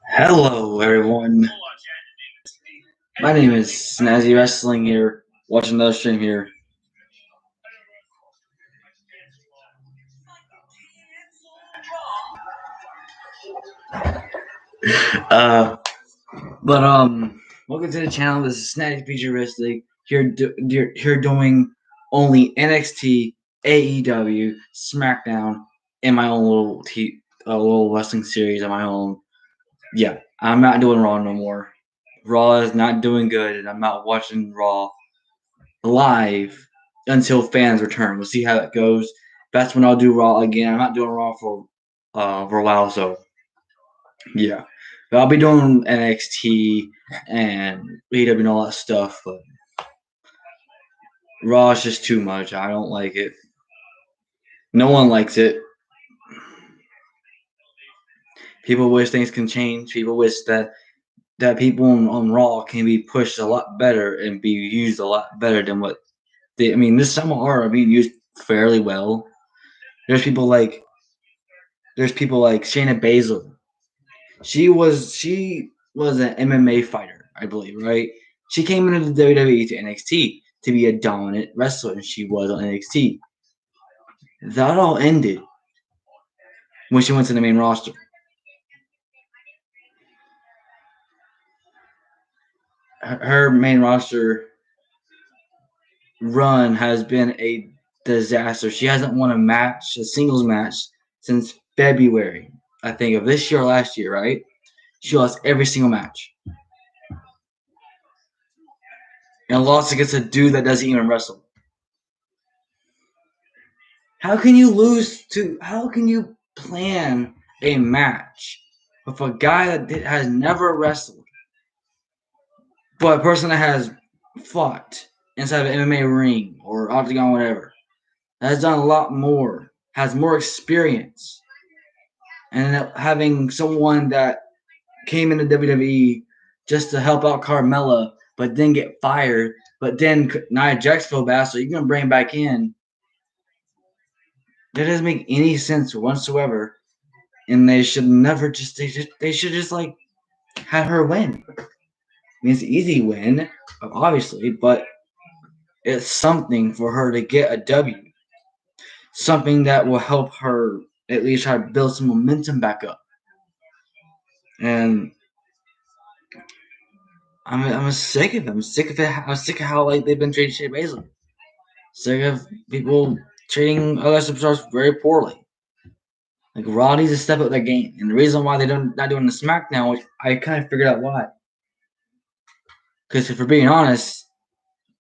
Hello, everyone. My name is Snazzy Wrestling here, watching another stream here. Uh, welcome to the channel. This is Snazzy Feature Wrestling here doing only NXT, AEW, SmackDown, in my own little wrestling series on my own. Yeah, I'm not doing Raw no more. Raw is not doing good, and I'm not watching Raw live until fans return. We'll see how it goes. That's when I'll do Raw again. I'm not doing Raw for a while, so yeah. But I'll be doing NXT and AEW and all that stuff, but Raw is just too much. I don't like it. No one likes it. People wish things can change. People wish that people on Raw can be pushed a lot better and be used a lot better than what they. I mean, this some are being used fairly well. There's people like Shayna Baszler. She was an MMA fighter, I believe, right? She came into the WWE to NXT to be a dominant wrestler, and she was on NXT. That all ended when she went to the main roster. Her main roster run has been a disaster. She hasn't won a singles match, since February, I think, of this year or last year, right? She lost every single match. And lost against a dude that doesn't even wrestle. How can you plan a match with a guy that has never wrestled, but a person that has fought inside of an MMA ring or octagon, whatever, has done a lot more, has more experience, and having someone that came into WWE just to help out Carmella, but then get fired, but then Nia Jax feel bad, so you're gonna bring him back in. That doesn't make any sense whatsoever. And they should never they should just like have her win. I mean, it's an easy win, obviously, but it's something for her to get a W. Something that will help her at least try to build some momentum back up. And I'm sick of it. I'm sick of it. I'm sick of how like they've been treating Shea Baszler. Sick of people treating other superstars very poorly. Like Raw needs to step up their game, and the reason why they're not doing the SmackDown, which I kind of figured out why. Because if we're being honest,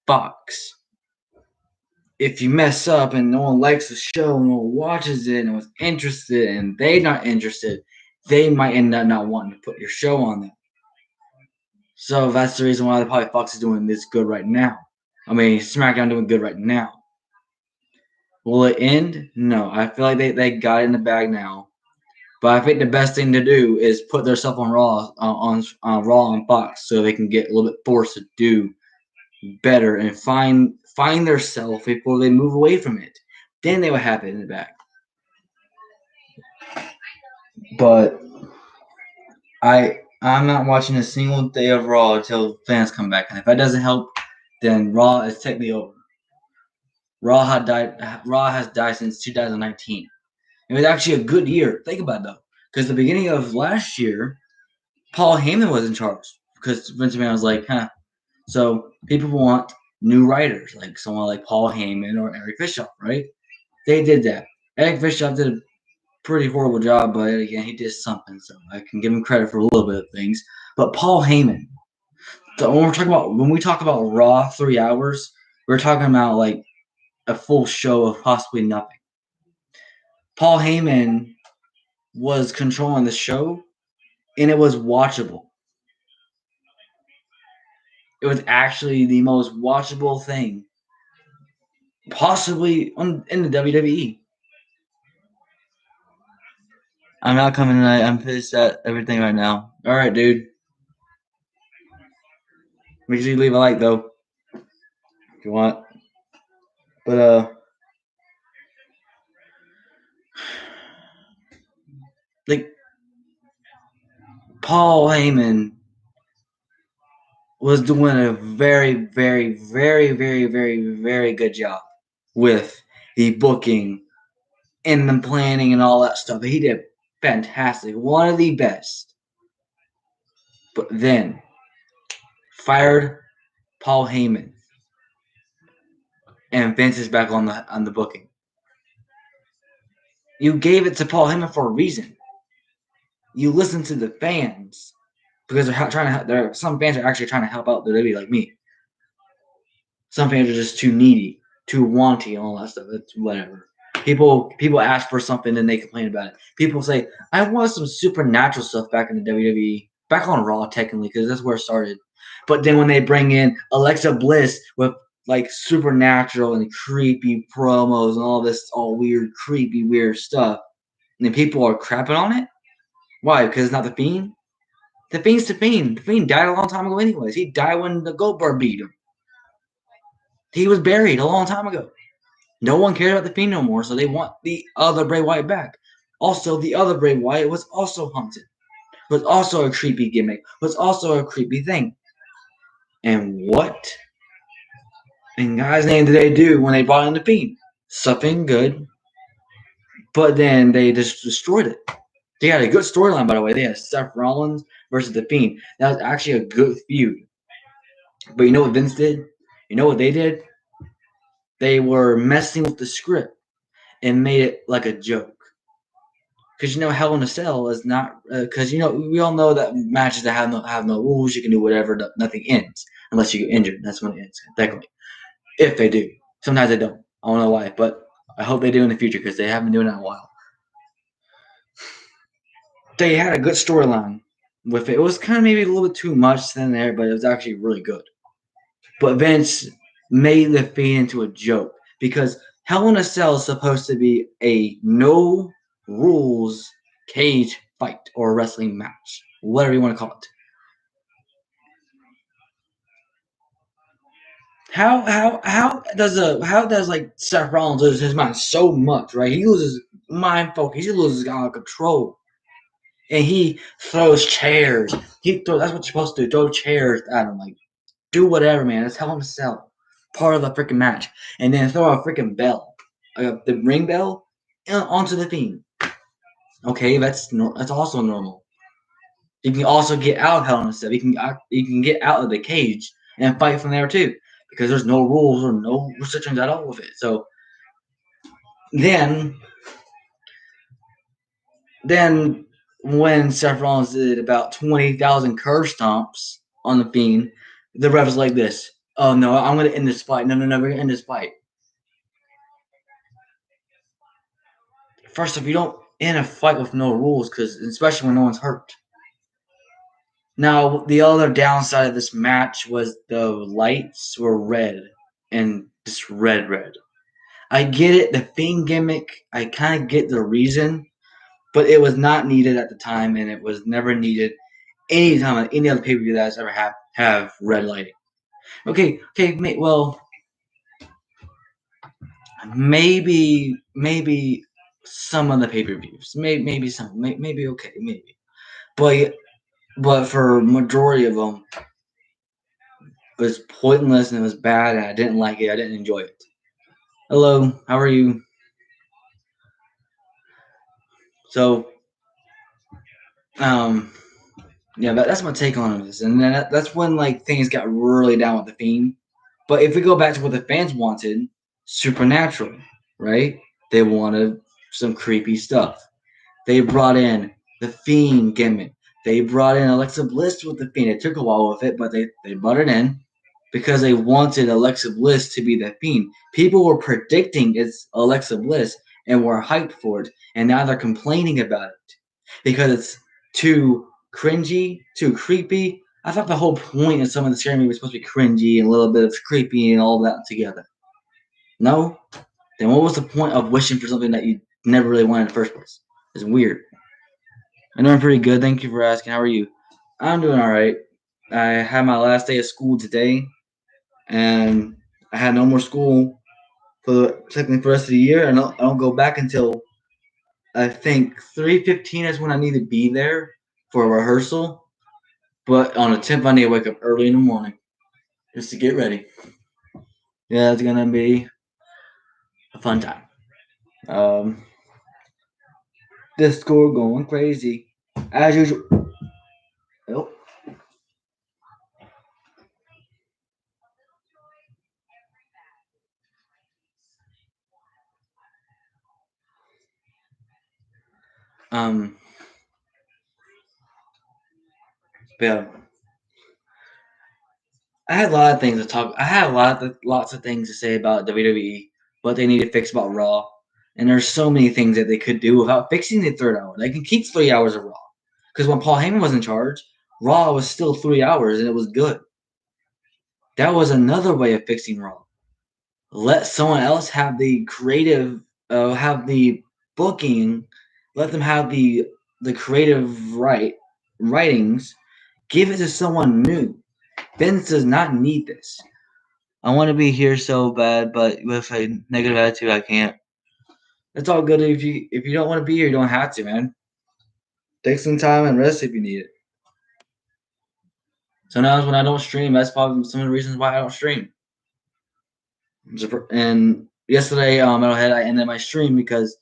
Fox, if you mess up and no one likes the show, no one watches it, no one's interested, and they're not interested, they might end up not wanting to put your show on them. So that's the reason why probably Fox is doing this good right now. I mean, SmackDown doing good right now. Will it end? No. I feel like they got it in the bag now. But I think the best thing to do is put their stuff on Raw on Raw and Fox, so they can get a little bit forced to do better and find their self before they move away from it. Then they will have it in the back. But I'm not watching a single day of Raw until fans come back, and if that doesn't help, then Raw is technically over. Raw has died since 2019. It was actually a good year. Think about it though, because the beginning of last year, Paul Heyman was in charge because Vince McMahon was like, huh. So people want new writers, like someone like Paul Heyman or Eric Bischoff, right? They did that. Eric Bischoff did a pretty horrible job, but again, he did something, so I can give him credit for a little bit of things. But Paul Heyman, when we talk about Raw 3 hours, we're talking about like a full show of possibly nothing. Paul Heyman was controlling the show, and it was watchable. It was actually the most watchable thing possibly in the WWE. I'm not coming tonight. I'm pissed at everything right now. All right, dude. Make sure you leave a like though, if you want. But like Paul Heyman was doing a very, very, very, very, very, very good job with the booking and the planning and all that stuff. He did fantastic, one of the best. But then fired Paul Heyman, and Vince is back on the booking. You gave it to Paul Heyman for a reason. You listen to the fans because they're trying to. Some fans are actually trying to help out the WWE, like me. Some fans are just too needy, too wanty, and all that stuff. It's whatever. People ask for something and they complain about it. People say, "I want some supernatural stuff back in the WWE, back on Raw, technically, because that's where it started." But then when they bring in Alexa Bliss with like supernatural and creepy promos and all this all weird, creepy, weird stuff, and then people are crapping on it. Why? Because it's not the Fiend. The Fiend's the Fiend. The Fiend died a long time ago, anyways. He died when the Goldberg beat him. He was buried a long time ago. No one cared about the Fiend no more, so they want the other Bray Wyatt back. Also, the other Bray Wyatt was also haunted. Was also a creepy gimmick. Was also a creepy thing. And what in God's name did they do when they brought in the Fiend? Something good. But then they just destroyed it. They had a good storyline, by the way. They had Seth Rollins versus the Fiend. That was actually a good feud. But you know what Vince did? You know what they did? They were messing with the script and made it like a joke. Because Hell in a Cell is not. Because we all know that matches that have no rules, you can do whatever. Nothing ends unless you get injured. That's when it ends, technically. If they do, sometimes they don't. I don't know why, but I hope they do in the future because they haven't been doing that in a while. They had a good storyline with it. It was kind of maybe a little bit too much than there, but it was actually really good. But Vince made the Fiend into a joke because Hell in a Cell is supposed to be a no rules cage fight or wrestling match, whatever you want to call it. How does like Seth Rollins lose his mind so much, right? He loses mind focus, he loses control, and he throws chairs. That's what you're supposed to do. Throw chairs at him, like do whatever, man. It's Hell in a Cell, part of the freaking match, and then throw a freaking bell, the ring bell, onto the Fiend. Okay, that's also normal. You can also get out of Hell in a Cell. You can get out of the cage and fight from there too, because there's no rules or no restrictions at all with it. So then when Seth Rollins did about 20,000 curve stomps on the Fiend, the ref was like this. Oh no, I'm gonna end this fight. No, we're gonna end this fight. First off, you don't end a fight with no rules, because especially when no one's hurt. Now, the other downside of this match was the lights were red, and just red. I get it, the Fiend gimmick, I kind of get the reason, but it was not needed at the time, and it was never needed anytime on any other pay-per-view that's ever have red lighting. Okay, well, maybe some of the pay-per-views, maybe some, maybe okay, maybe, but for majority of them, it was pointless and it was bad, and I didn't like it. I didn't enjoy it. Hello, how are you? So, yeah, that's my take on this, and then that's when like things got really down with the Fiend. But if we go back to what the fans wanted, supernatural, right? They wanted some creepy stuff. They brought in the Fiend gimmick. They brought in Alexa Bliss with the Fiend. It took a while with it, but they brought it in because they wanted Alexa Bliss to be the Fiend. People were predicting it's Alexa Bliss and were hyped for it, and now they're complaining about it because it's too cringy, too creepy. I thought the whole point of some of the scary movies was supposed to be cringy and a little bit of creepy and all that together. No? Then what was the point of wishing for something that you never really wanted in the first place? It's weird. I'm doing pretty good. Thank you for asking. How are you? I'm doing all right. I had my last day of school today, and I had no more school technically for the rest of the year, and I don't go back until I think 3:15 is when I need to be there for a rehearsal. But on the 10th, I need to wake up early in the morning just to get ready. Yeah, it's gonna be a fun time. Um, Discord going crazy as usual. Yep. Um, yeah, I had a lot of things to talk. I had lots of things to say about WWE, what they need to fix about Raw, and there's so many things that they could do without fixing the third hour. They can keep 3 hours of Raw, because when Paul Heyman was in charge, Raw was still 3 hours and it was good. That was another way of fixing Raw. Let someone else have the creative, have the booking, let them have the creative writings. Give it to someone new. Vince does not need this. I want to be here so bad, but with a negative attitude, I can't. It's all good if you don't want to be here, you don't have to, man. Take some time and rest if you need it. Sometimes when I don't stream, that's probably some of the reasons why I don't stream. And yesterday, Metalhead, I ended my stream because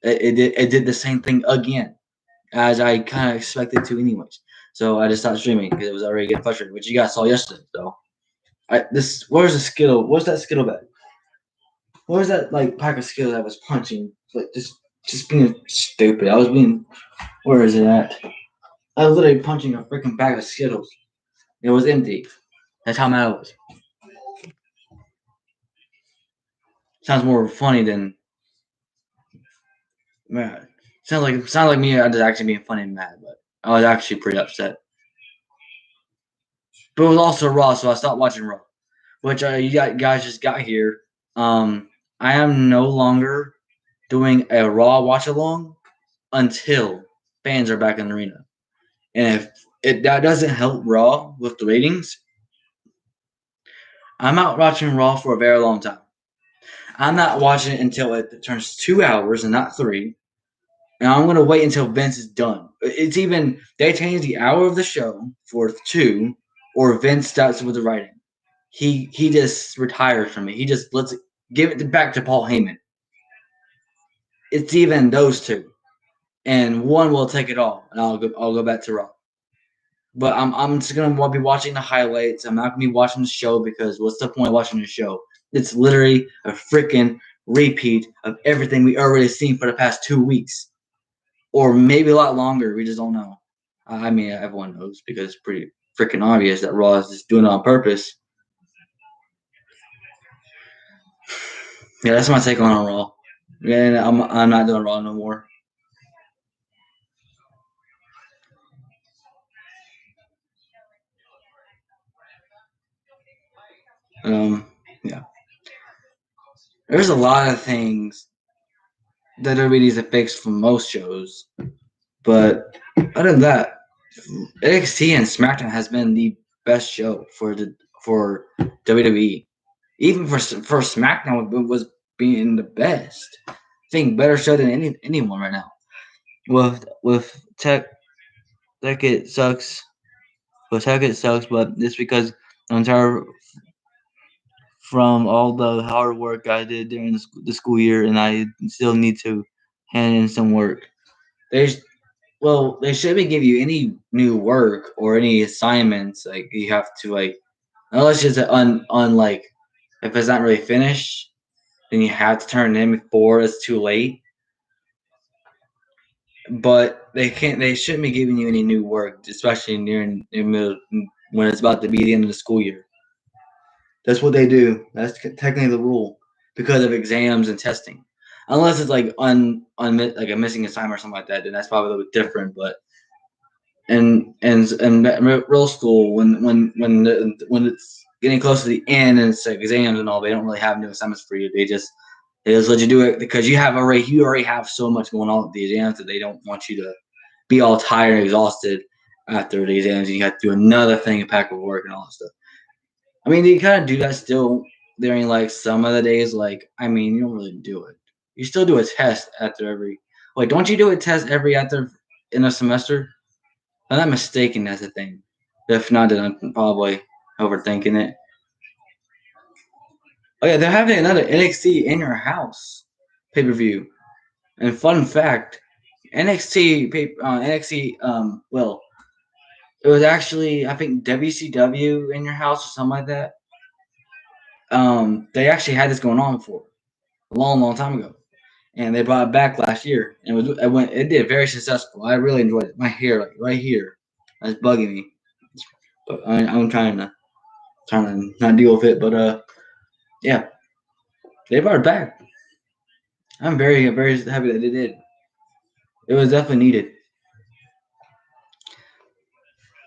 it did the same thing again, as I kind of expected to, anyways. So I just stopped streaming because it was already getting frustrated, which you guys saw yesterday. So where's the Skittle? Where's that Skittle bag? Where's that like pack of Skittles I was punching? Like just being stupid. I was being. Where is it at? I was literally punching a freaking bag of Skittles. It was empty. That's how mad I was. Sounds more funny than mad. Sounds like me. I was actually being funny and mad, but I was actually pretty upset. But it was also Raw, so I stopped watching Raw. Which you guys just got here. I am no longer doing a Raw watch along until fans are back in the arena. And if that doesn't help Raw with the ratings, I'm out watching Raw for a very long time. I'm not watching it until it turns 2 hours and not three. And I'm gonna wait until Vince is done. It's even they change the hour of the show for two, or Vince starts with the writing. He just retires from it. He just lets it give it back to Paul Heyman. It's even those two, and one will take it all, and I'll go back to Raw. But I'm just gonna be watching the highlights. I'm not gonna be watching the show because what's the point of watching the show? It's literally a freaking repeat of everything we already seen for the past 2 weeks, or maybe a lot longer. We just don't know. I mean, everyone knows because it's pretty freaking obvious that Raw is just doing it on purpose. Yeah, that's my take on Raw. Yeah, I'm not doing Raw no more. Yeah, there's a lot of things that WWE needs to fix for most shows, but other than that, NXT and SmackDown has been the best show for WWE. Even for SmackDown was being the best. I think better show than anyone right now. With Tech it sucks. With Tech it sucks, but it's because the entire from all the hard work I did during the school year, and I still need to hand in some work. They they shouldn't give you any new work or any assignments. Like you have to like unless it's like if it's not really finished, then you have to turn it in before it's too late. But they can't. They shouldn't be giving you any new work, especially near in middle when it's about to be the end of the school year. That's what they do. That's technically the rule because of exams and testing. Unless it's like like a missing assignment or something like that, then that's probably a little bit different. But in real school, when it's getting close to the end and it's like exams and all, they don't really have new assignments for you. They just let you do it because you already have so much going on with the exams that they don't want you to be all tired and exhausted after the exams. And you have to do another thing and pack of work and all that stuff. I mean, you kind of do that still during like some of the days. Like, I mean, you don't really do it. You still do a test after every. Wait, don't you do a test every after in a semester? If I'm not mistaken, that's a thing. If not, then I'm probably overthinking it. Oh yeah, they're having another NXT in your house pay per view. And fun fact, NXT well, it was actually I think WCW in your house or something like that. They actually had this going on for a long, long time ago, and they brought it back last year, and it did very successful. I really enjoyed it. My hair, like right here, that's bugging me, but I'm trying to not deal with it. But yeah, they brought it back. I'm very happy that they did. It was definitely needed.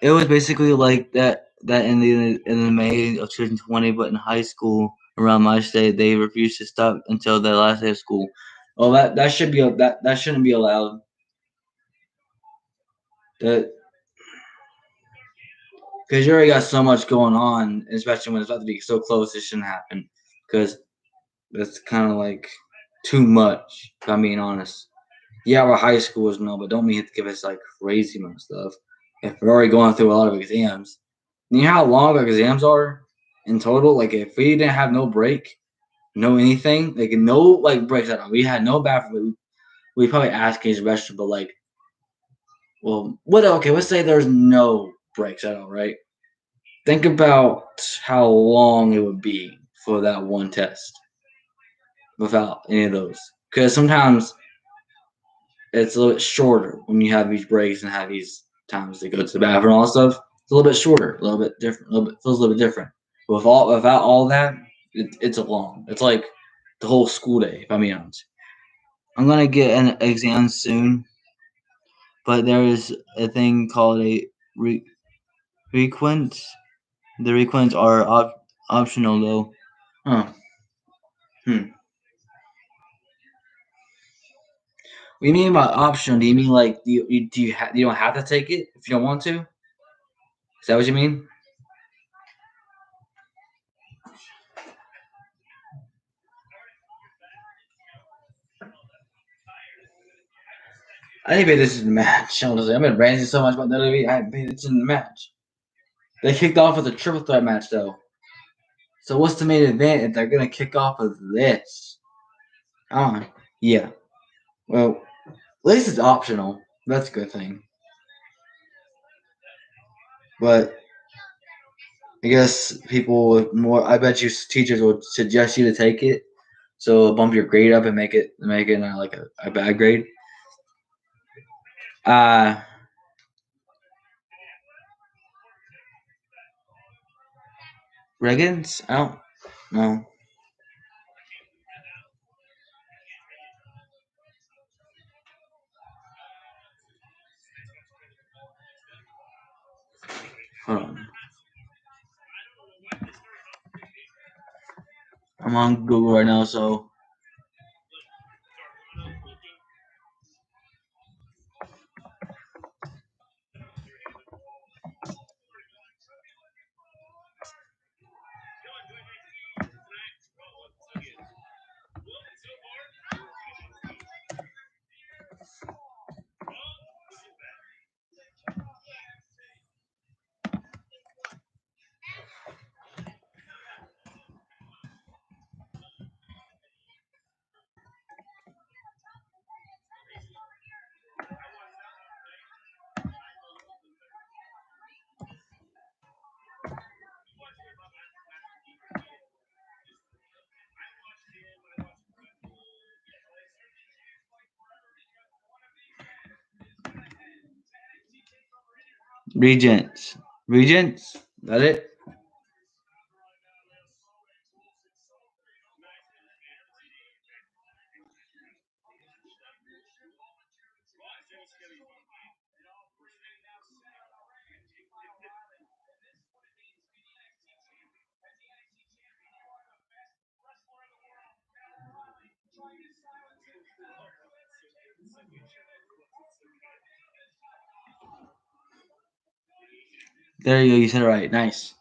It was basically like that in the May of 2020, but in high school around my state, they refused to stop until the last day of school. Well, that should be that shouldn't be allowed. That because you already got so much going on, especially when it's about to be so close, it shouldn't happen. Because that's kind of like too much. If I'm being honest. Yeah, our high schoolers know, but don't mean to give us like crazy amount of stuff. If we're already going through a lot of exams, you know how long our exams are in total? Like if we didn't have no break, no anything, like no like breaks at all. We had no bathroom. We probably asked Cage Restroom, but like, well, what? Okay, let's say there's no breaks at all, right? Think about how long it would be for that one test without any of those. Because sometimes it's a little bit shorter when you have these breaks and have these times to go to the bathroom and all that stuff. It's a little bit shorter, a little bit different, a little bit feels a little bit different. But without all that, it's a long. It's like the whole school day. If I'm being honest, I'm gonna get an exam soon, but there is a thing called a requint. The requints are optional though. Huh. Hmm. What do you mean by optional? Do you mean like you don't have to take it if you don't want to? Is that what you mean? I didn't pay attention to the match. Honestly, I've been ranting so much about WWE. I haven't paid attention to the match. They kicked off with a triple threat match though. So what's the main event if they're gonna kick off with this? Yeah. Well, at least it's optional. That's a good thing. But I guess people with more. I bet you teachers would suggest you to take it, so bump your grade up and make it not like a bad grade. Uh Reagans? I don't know. Hold on. I'm on Google right now, so Regents. Regents? That it? There you go. You said it right. Nice.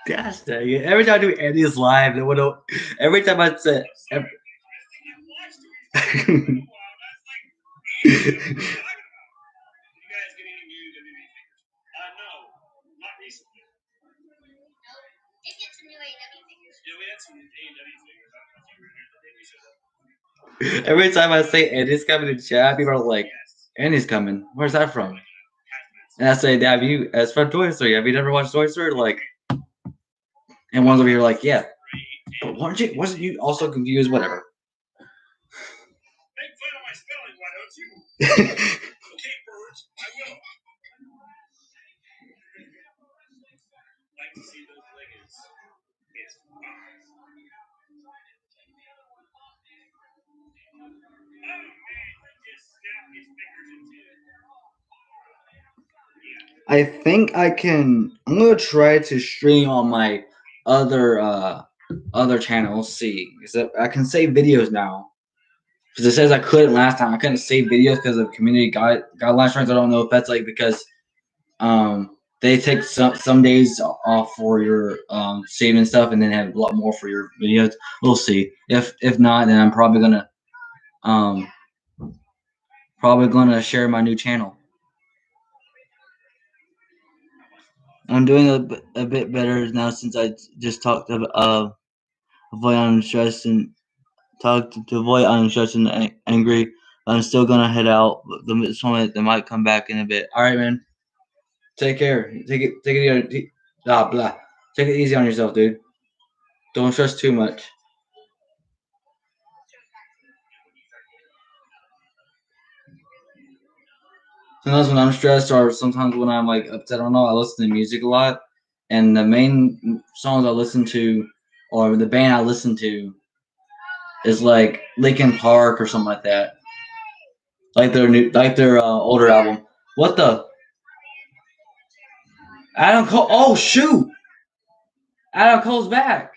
Gosh dang it. Every time I do Andy's live, every time I say every time I say Andy's coming to chat, people are like, Andy's coming. Where's that from? And I say, it's from Toy Story. Have you never watched Toy Story? Like, and one's over here like, yeah. But wasn't you also confused? Whatever. I think I can. I'm gonna try to stream on my other channels. See, because I can save videos now. Because it says I couldn't last time. I couldn't save videos because of community guidelines. I don't know if that's like because they take some days off for your saving stuff and then have a lot more for your videos. We'll see. If not, then I'm probably gonna share my new channel. I'm doing a bit better now since I just talked about avoid on stress and talk to avoid on stress and angry. I'm still gonna head out. This moment they might come back in a bit. All right, man. Take care. Take it easy. Blah blah. Take it easy on yourself, dude. Don't stress too much. Sometimes when I'm stressed or sometimes when I'm like upset, I don't know. I listen to music a lot, and the main songs I listen to, or the band I listen to, is like Linkin Park or something like that. Like their older album. What the? Adam Cole. Oh shoot! Adam Cole's back.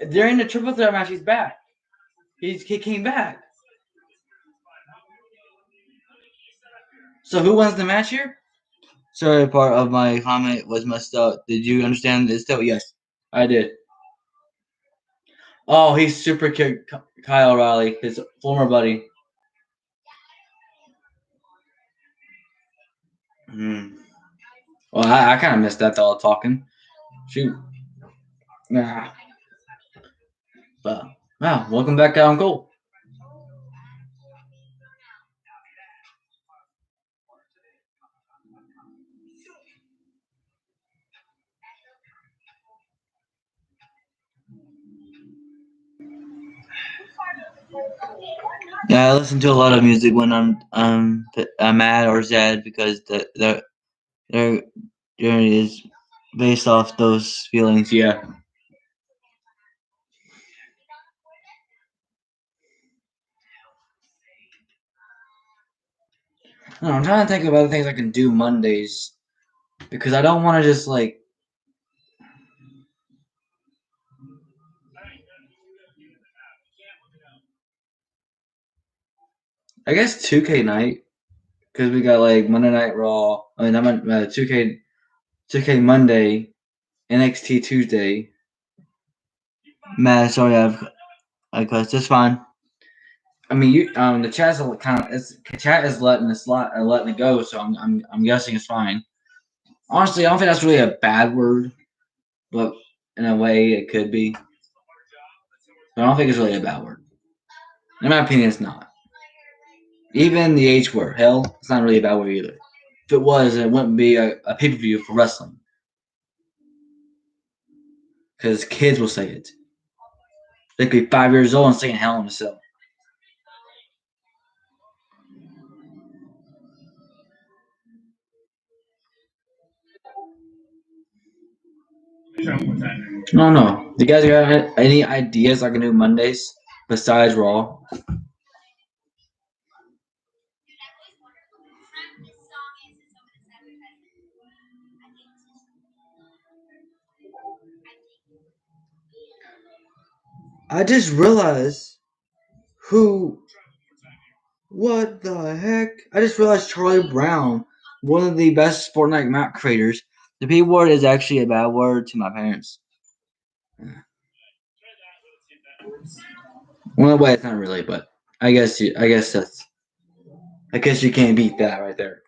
During the triple threat match, he's back. He came back. So who wins the match here? Sorry, part of my comment was messed up. Did you understand this? Still, yes, I did. Oh, he's super kicked Kyle O'Reilly, his former buddy. Well, I kind of missed that while talking. Shoot. Nah. But, wow, welcome back, Adam Cole. Yeah, I listen to a lot of music when I'm mad or sad because there is based off those feelings. Yeah. No, I'm trying to think of other things I can do Mondays because I don't want to just like. I guess 2K night because we got like Monday Night Raw. I mean, I'm 2K 2K Monday, NXT Tuesday. Matt, sorry, I cussed. It's fine. I mean, the chat's chat is letting letting it go, so I'm guessing it's fine. Honestly, I don't think that's really a bad word, but in a way, it could be. But I don't think it's really a bad word. In my opinion, it's not. Even the H word, hell, it's not really a bad word either. If it was, it wouldn't be a pay per view for wrestling, because kids will say it. They could be 5 years old and saying hell in a cell. No. Do you guys got any ideas I can do Mondays besides Raw? I just realized who. What the heck? I just realized Charlie Brown, one of the best Fortnite map creators. The P word is actually a bad word to my parents. Well, wait, it's not really, but I guess you can't beat that right there.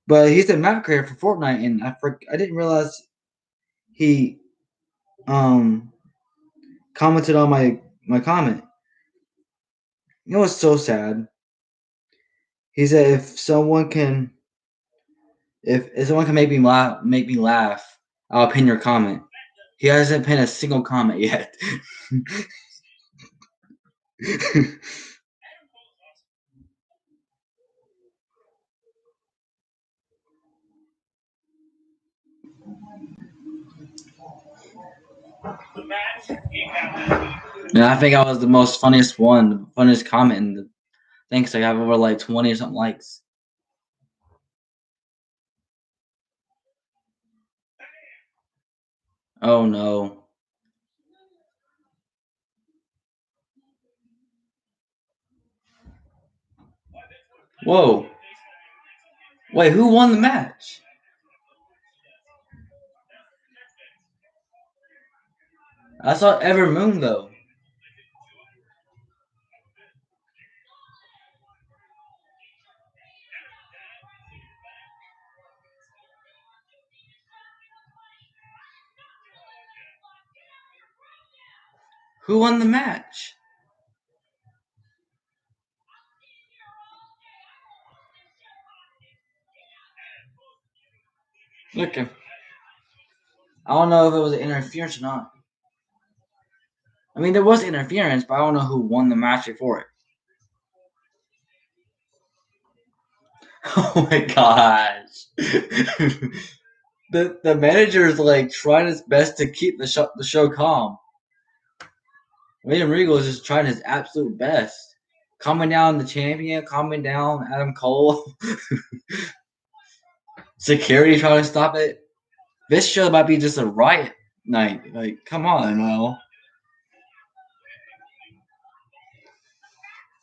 But he's a map creator for Fortnite, and I didn't realize he commented on my comment. You know what's so sad? He said if someone can make me laugh, I'll pin your comment. He hasn't pinned a single comment yet. And I think I was the most funniest one, the funniest comment in the thing, 'cause I have over like 20 or something likes. Oh no. Whoa. Wait, who won the match? I saw Ever Moon though. Who won the match? Look, I don't know if it was an interference or not. I mean, there was interference, but I don't know who won the match before it. Oh my gosh. the manager is like trying his best to keep the show calm. William Regal is just trying his absolute best. Calming down the champion, calming down Adam Cole. Security trying to stop it. This show might be just a riot night. Like, come on, Will.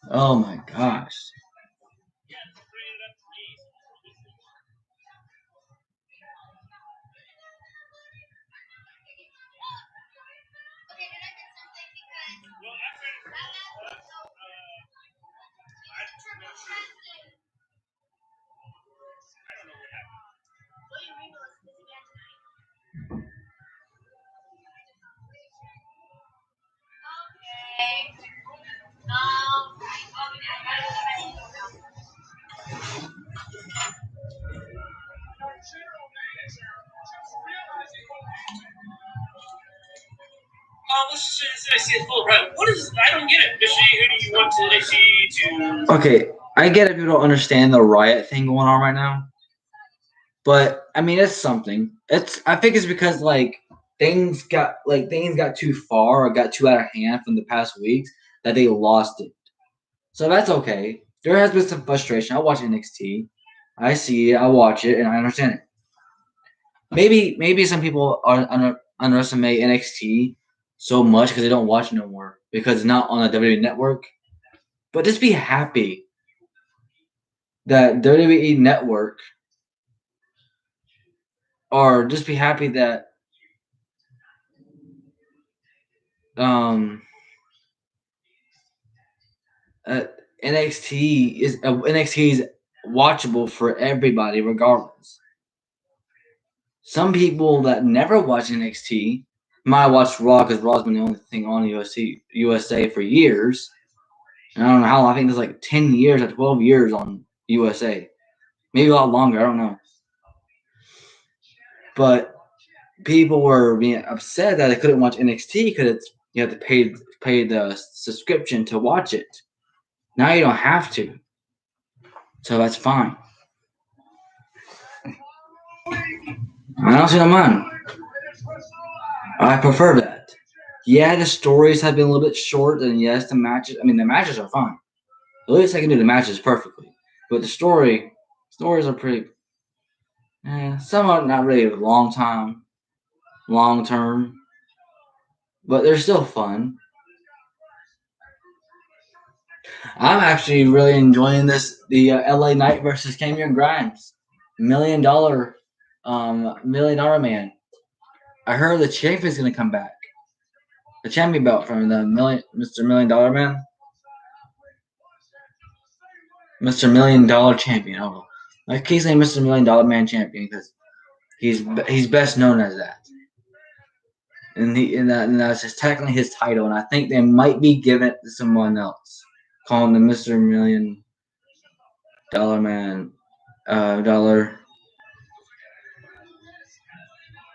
Oh my gosh. What is? I don't get it. Who do you want to? Okay, I get it. People don't understand the riot thing going on right now, but I mean, it's something. I think it's because things got too far or got too out of hand from the past weeks that they lost it. So that's okay. There has been some frustration. I watch NXT. I see it. I watch it, and I understand it. Maybe some people underestimate NXT so much because they don't watch it no more because it's not on the WWE network. But just be happy that WWE network or just be happy that um uh, NXT is watchable for everybody regardless. Some people that never watch NXT might watch Raw because Raw's been the only thing on USA for years. And I don't know how long. I think there's like 10 years or 12 years on USA. Maybe a lot longer. I don't know. But people were being upset that they couldn't watch NXT because you have to pay the subscription to watch it. Now you don't have to. So that's fine. I honestly don't mind. I prefer that. Yeah, the stories have been a little bit short, and yes, the matches. I mean, the matches are fine. At least I can do the matches perfectly. But the stories are pretty. Somewhat not really long term, but they're still fun. I'm actually really enjoying the LA Knight versus Cameron Grimes, $1 million, $1 million man. I heard the champion's gonna come back. The champion belt from the Mr. $1 million man, Mr. $1 million champion. Oh, I keep saying Mr. $1 million man champion because he's best known as that. And that's just technically his title, and I think they might be giving it to someone else, calling the Mr. $1 million man, dollar.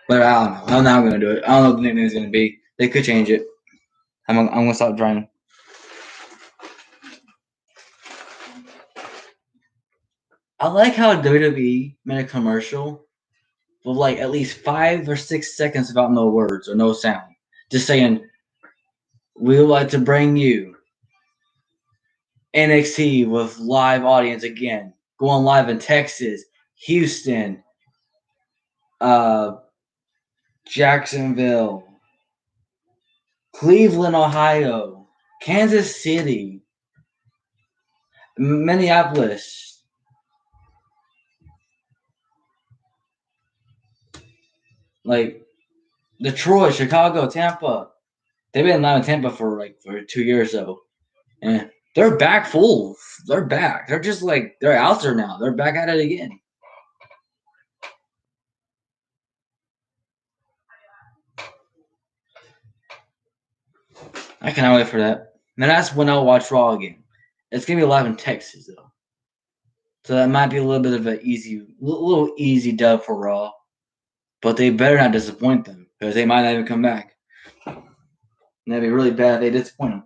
But I don't know. I'm not gonna do it. I don't know what the nickname is gonna be. They could change it. I'm gonna stop trying. I like how WWE made a commercial with like at least 5 or 6 seconds without no words or no sound, just saying, "We would like to bring you NXT with live audience again, going live in Texas, Houston, uh, Jacksonville, Cleveland, Ohio, Kansas City, Minneapolis, like Detroit, Chicago, Tampa." They've been live in Tampa for 2 years though, and they're back full. They're back. They're just like they're out there now. They're back at it again. I cannot wait for that. And that's when I'll watch Raw again. It's gonna be live in Texas though, so that might be a little bit of a little easy dub for Raw. But they better not disappoint them because they might not even come back. And that'd be really bad if they disappoint them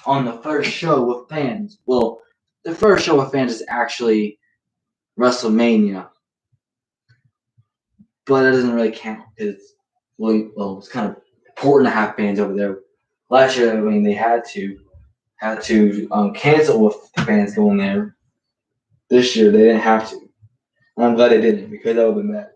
on the first show with fans. Well, the first show with fans is actually WrestleMania, but that doesn't really count because it's kind of important to have fans over there. Last year, I mean, they had to cancel with fans going there. This year, they didn't have to. And I'm glad they didn't because that would have been bad.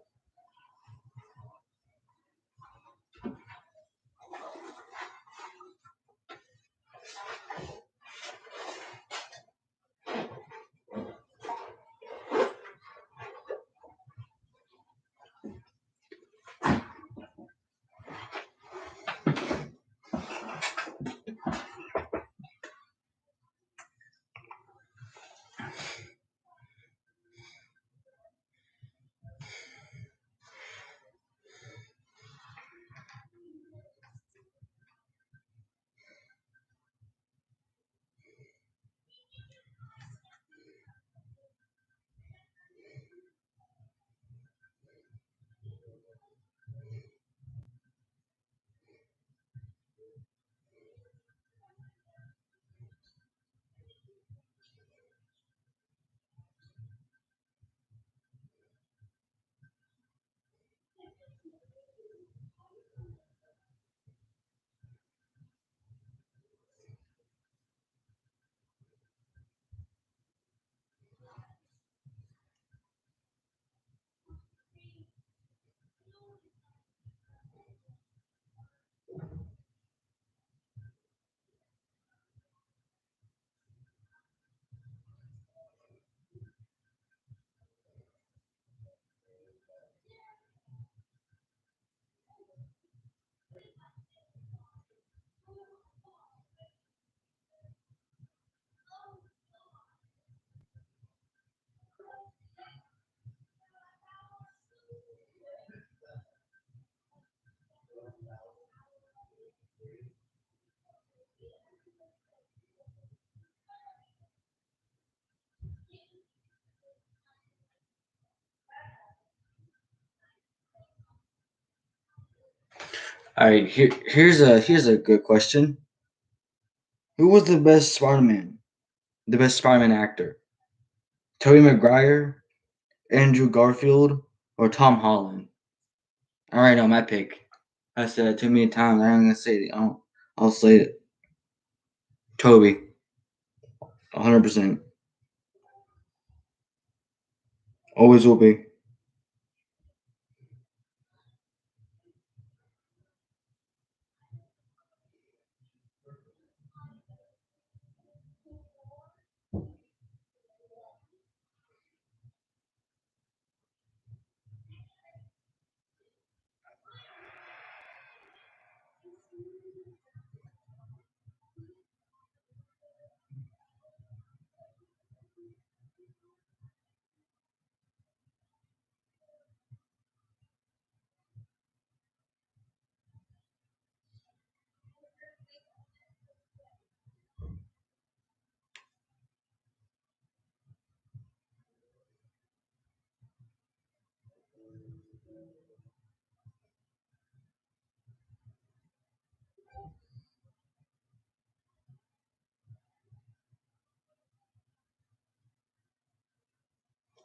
All right, here's a good question. Who was the best Spider-Man? The best Spider-Man actor? Tobey Maguire, Andrew Garfield, or Tom Holland? I already know my pick. I said it too many times. I'm gonna say it. I'll say it. Toby, 100%. Always will be.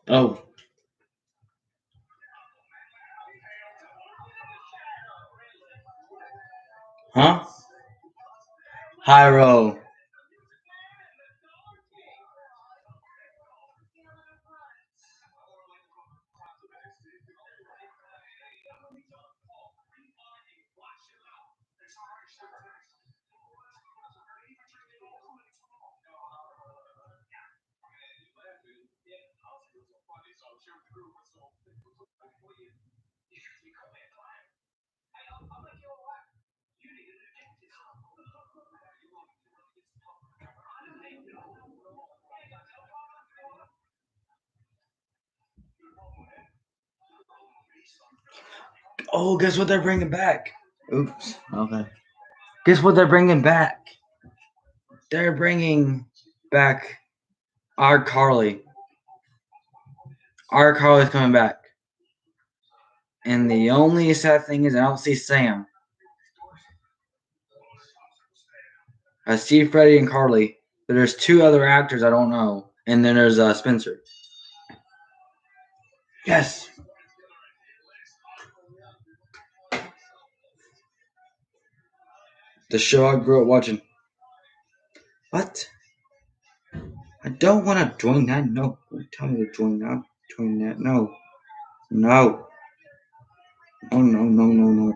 Oh, huh? Hyro. Oh, guess what they're bringing back? Oops. Okay. Guess what they're bringing back? They're bringing back our Carly. Our Carly's coming back. And the only sad thing is I don't see Sam. I see Freddie and Carly, but there's two other actors I don't know. And then there's Spencer. Yes. The show I grew up watching. What? I don't want to join that. No. Don't tell me to join that. Join that. No. No. Oh, no, no, no, no.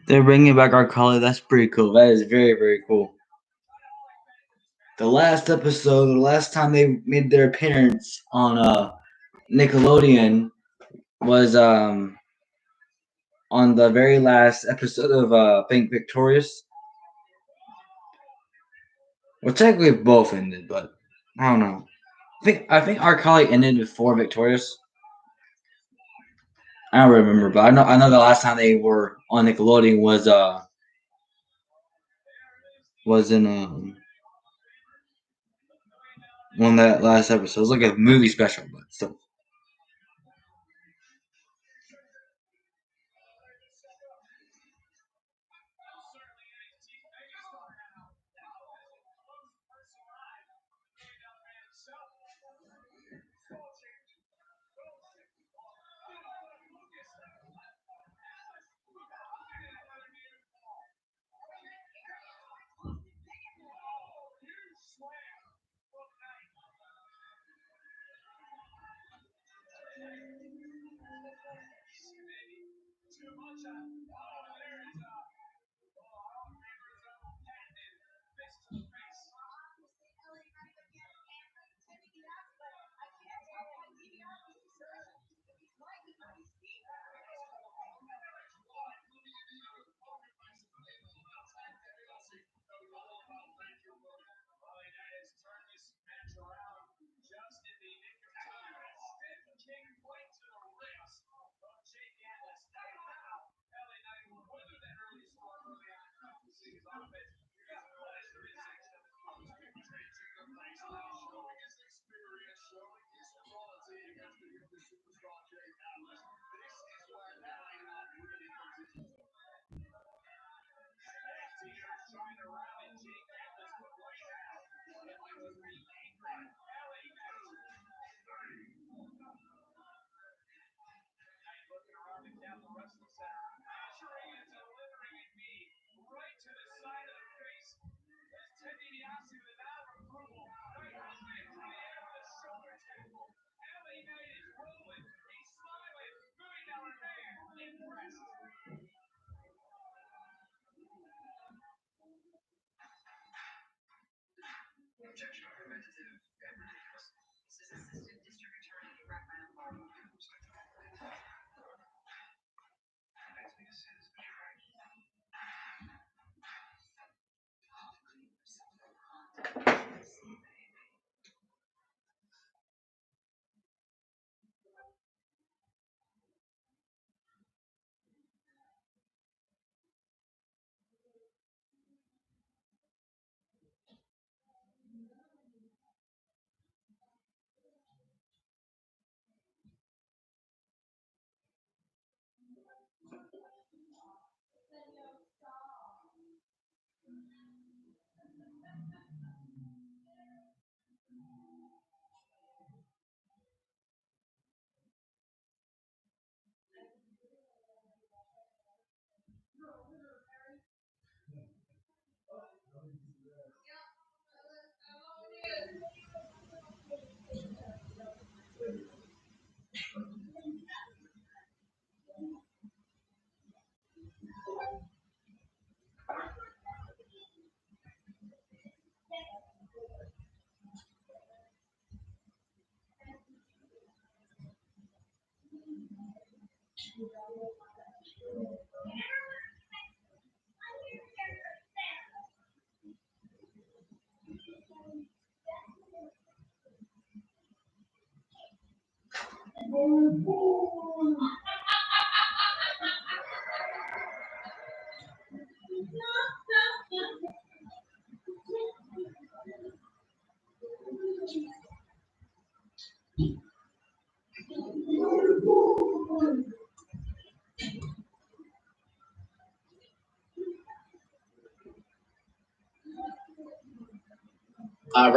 They're bringing back our Carly. That's pretty cool. That is very, very cool. The last episode, the last time they made their appearance on Nickelodeon was on the very last episode of Pink Victorious. Well, technically both ended, but I don't know. I think our colleague ended before Victorious. I don't remember, but I know the last time they were on Nickelodeon was in one of that last episode. It was like a movie special, but still.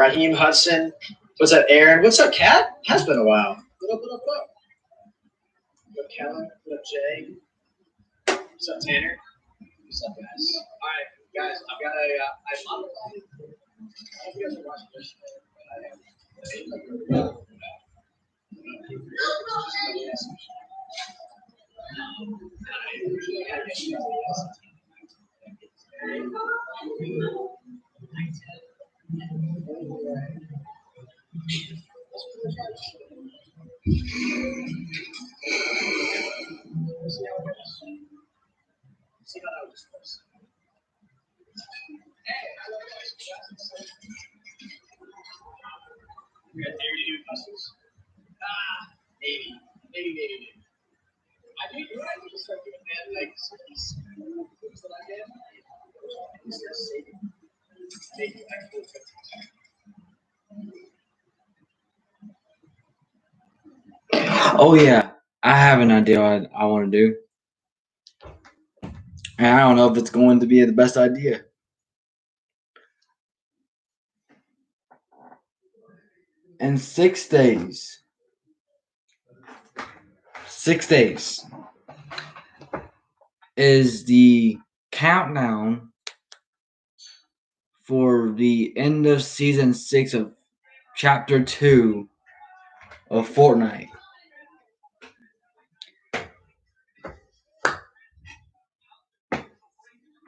Raheem Hudson. What's up, Aaron? What's up, Kat? Has been a while. What up, what up, what up? What up, Kellen? What up, Jay? What's up, Tanner? What's up, guys? All right, guys, I've got I hope you guys are watching this. See how that was. We got dare to do puzzles. Maybe. I think you're right. We just start giving man like these moves that I get. We start saving. Making actual Oh yeah, I have an idea what I want to do, and I don't know if it's going to be the best idea. In 6 days, 6 days is the countdown for the end of season 6 of chapter 2 of Fortnite.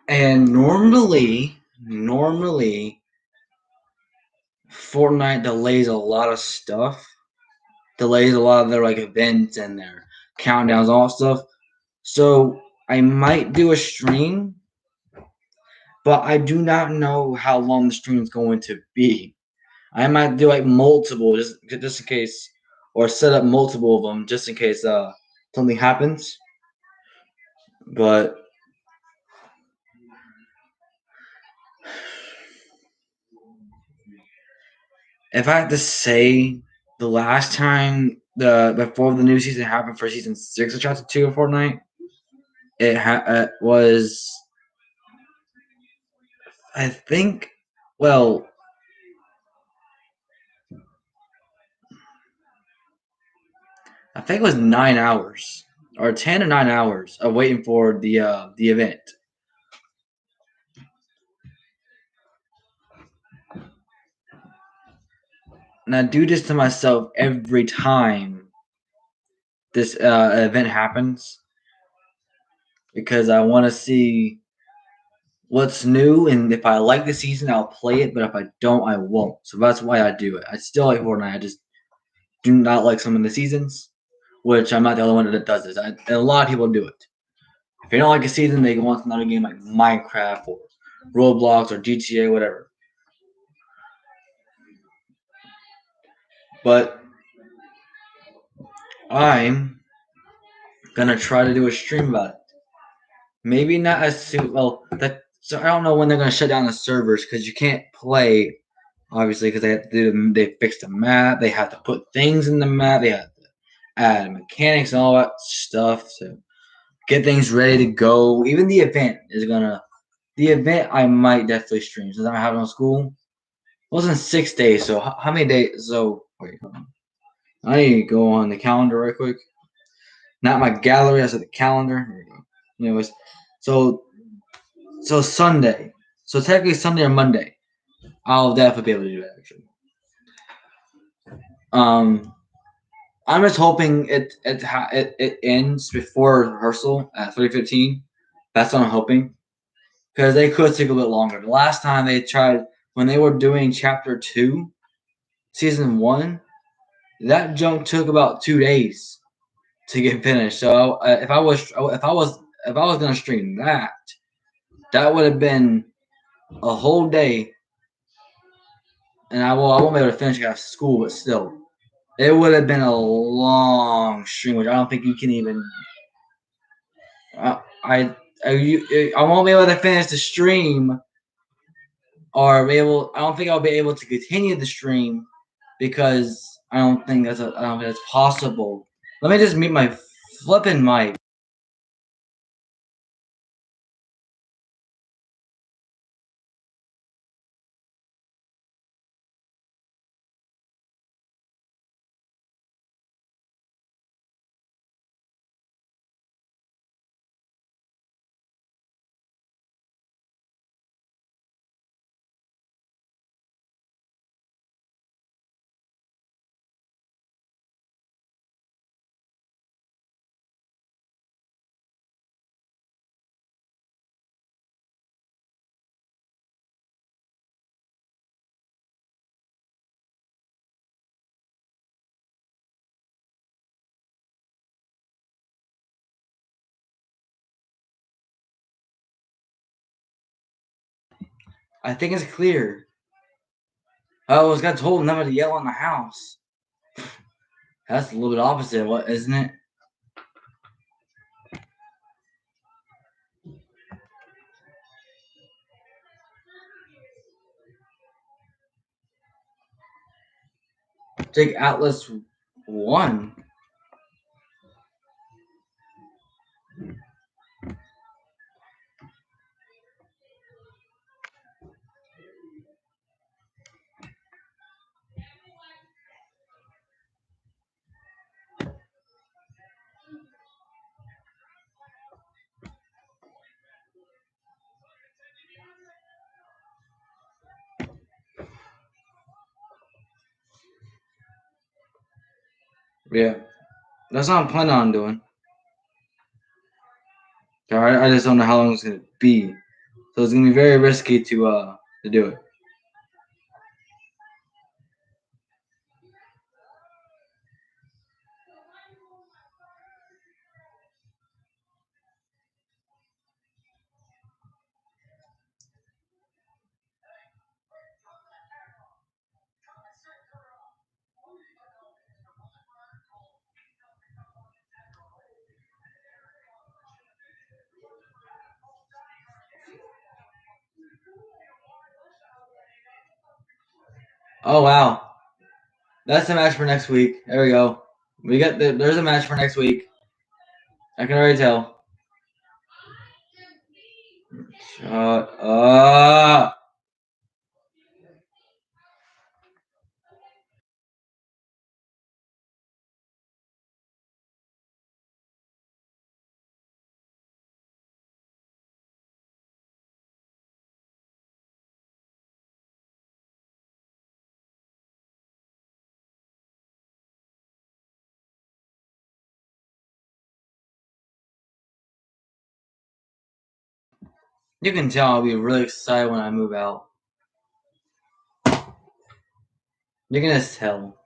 And normally, Fortnite delays a lot of stuff. Delays a lot of their like events and their countdowns, all that stuff. So I might do a stream, but I do not know how long the stream is going to be. I might do like multiple, just in case, or set up multiple of them just in case something happens. But if I had to say, the last time before the new season happened for season 6 of Chapter 2 of Fortnite, it was, I think, well, I think it was 9 hours or 10 or 9 hours of waiting for the event. And I do this to myself every time this event happens because I want to see what's new, and if I like the season, I'll play it. But if I don't, I won't. So that's why I do it. I still like Fortnite. I just do not like some of the seasons, which I'm not the only one that does this. And a lot of people do it. If they don't like a season, they go on to another game like Minecraft or Roblox or GTA, whatever. But I'm gonna try to do a stream about it. Maybe not as soon. Well, so I don't know when they're gonna shut down the servers because you can't play, obviously, because they have to do. They fix the map. They have to put things in the map. They have to add mechanics and all that stuff to get things ready to go. Even the event is gonna. The event I might definitely stream since I'm having on school. It wasn't 6 days, so how many days? So wait, hold on. I need to go on the calendar right quick. Not my gallery, I said the calendar. There we go. Anyways, so Sunday. So technically Sunday or Monday. I'll definitely be able to do that actually. I'm just hoping it ends before rehearsal at 3:15. That's what I'm hoping. Because they could take a bit longer. The last time they tried, when they were doing chapter 2, season 1, that jump took about 2 days to get finished. So if I was gonna stream that, that would have been a whole day, and I won't be able to finish it after school, but still, it would have been a long stream, which I don't think you can even. I won't be able to finish the stream, or be able. I don't think I'll be able to continue the stream because I don't think that's possible. Let me just mute my flipping mic. I think it's clear. Oh, it's got told never to yell in the house. That's a little bit opposite, what isn't it? Take Atlas 1. Yeah. That's what I'm planning on doing. Alright, I just don't know how long it's gonna be. So it's gonna be very risky to do it. Oh wow. That's a match for next week. There we go. There's a match for next week. I can already tell. Shut up. You can tell I'll be really excited when I move out. You're gonna tell.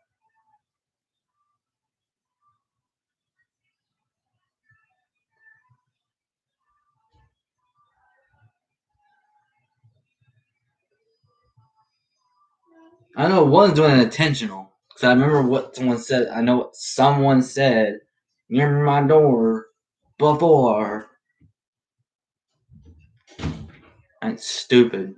I know one's doing it intentional. Because I remember what someone said. I know what someone said near my door before. That's stupid.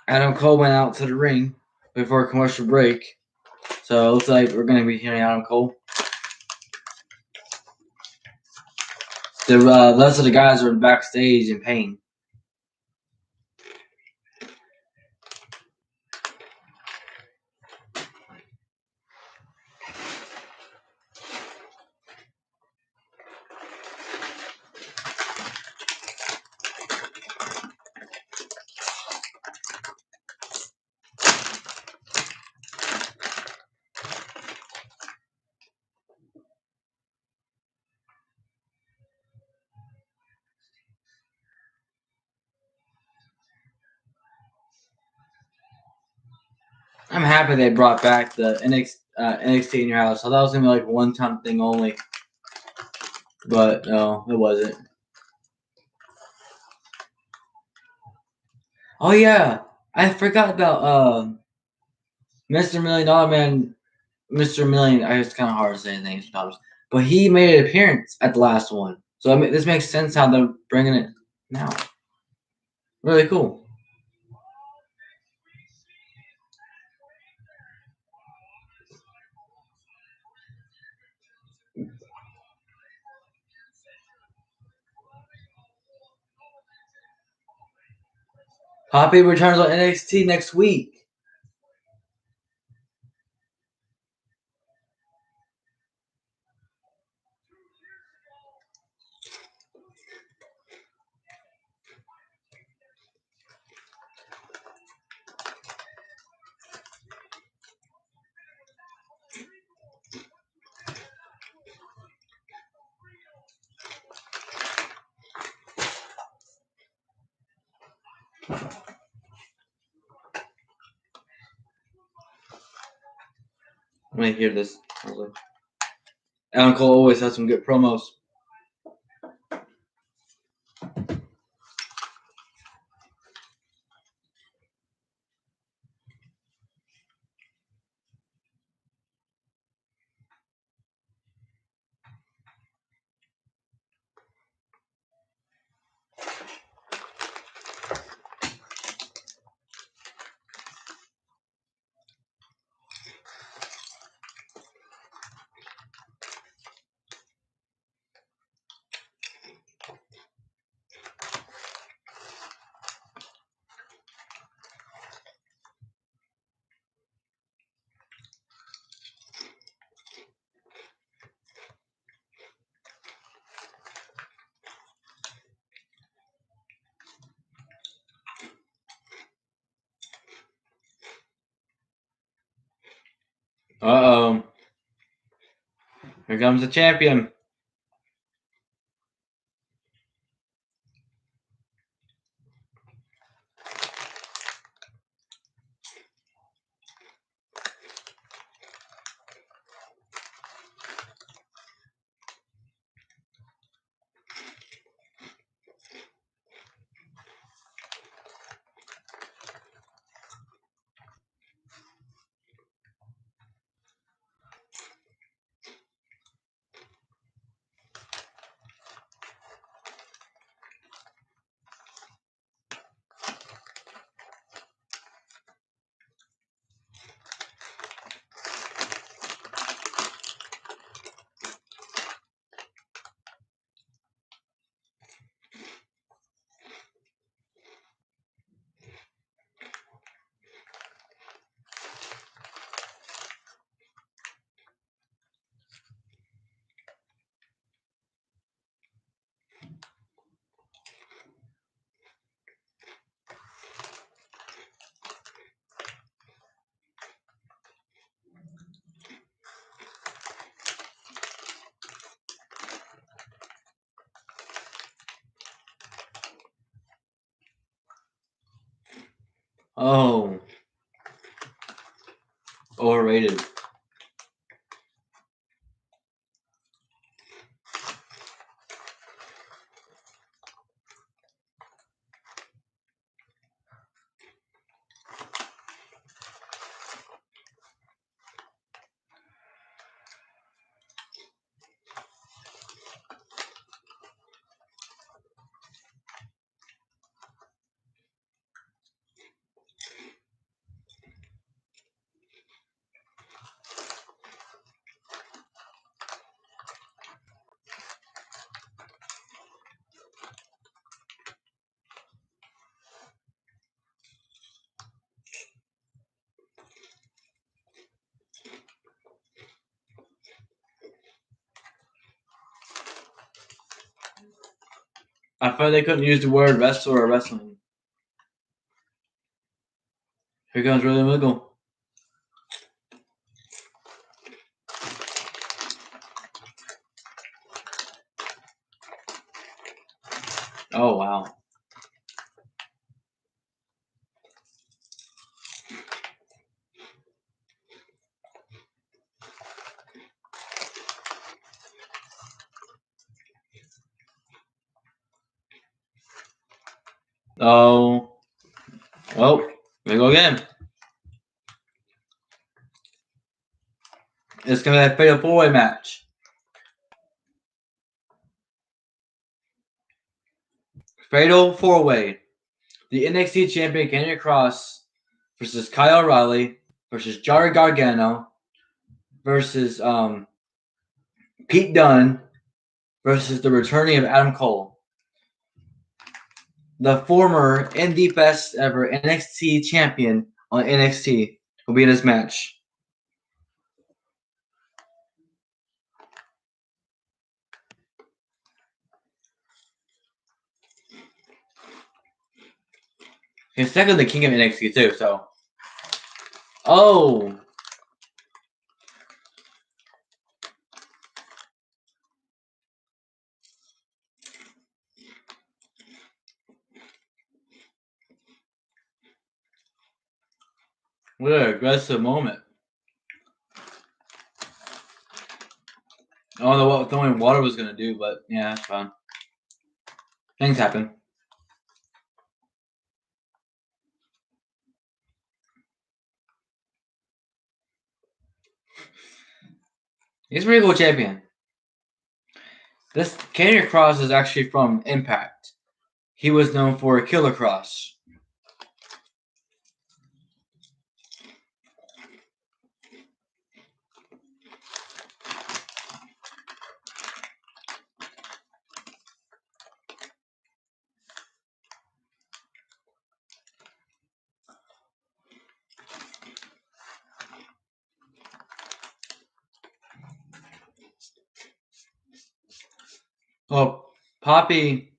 Adam Cole went out to the ring before a commercial break. So it looks like we're going to be hearing Adam Cole. The rest of the guys are backstage in pain. I'm happy they brought back the NXT in your house. I thought it was going to be like a one-time thing only. But no, it wasn't. Oh, yeah. I forgot about Mr. $1 Million Man. Mr. Million, it's kind of hard to say his name, but he made an appearance at the last one. So this makes sense how they're bringing it now. Really cool. Poppy returns on NXT next week. Let me hear this. Adam Cole always has some good promos. Uh-oh. Here comes the champion. Oh. Overrated. I thought they couldn't use the word wrestler or wrestling. Here comes William Wiggle. Oh, wow. Oh. Well, here we go again. It's going to be a fatal four-way match. Fatal four-way. The NXT champion Kenny Cross versus Kyle O'Reilly versus Johnny Gargano versus Pete Dunn versus the returning of Adam Cole. The former and the best ever NXT champion on NXT will be in this match. He's technically the king of NXT too, so. Oh! What an aggressive moment. I don't know what throwing water was going to do, but yeah, that's fine. Things happen. He's a pretty cool champion. This Kenny Cross is actually from Impact. He was known for Killer Cross. Well, Poppy,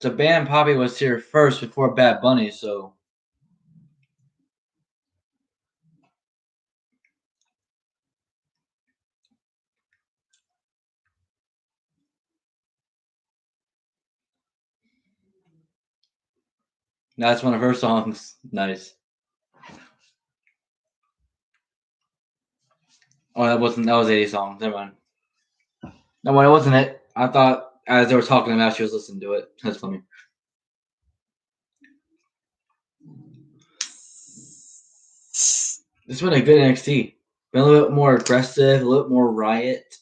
the band Poppy was here first before Bad Bunny, so. That's one of her songs. Nice. Oh, that was 80 songs. Never mind. No, that wasn't it. I thought as they were talking about, she was listening to it. That's funny. This been a good NXT. Been a little bit more aggressive, a little bit more riot.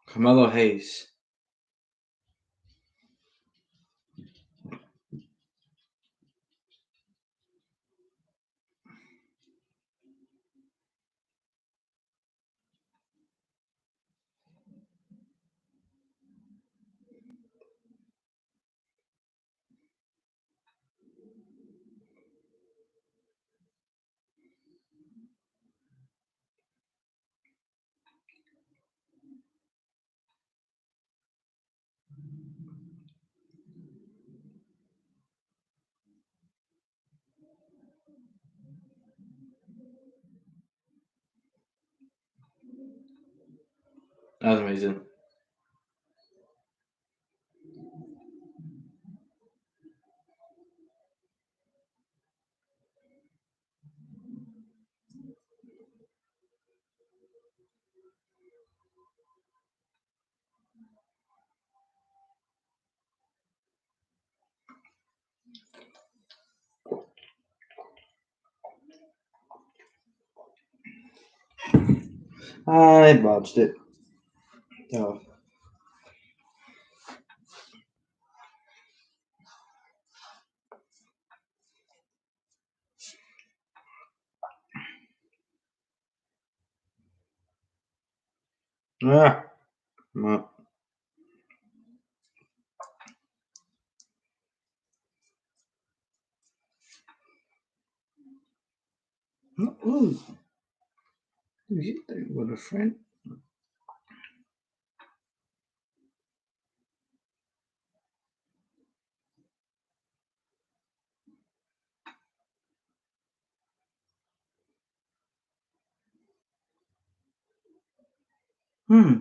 Carmelo Hayes. That was amazing. I botched it. Oh. Ah. Well. Ooh. You think with a friend? Hmm.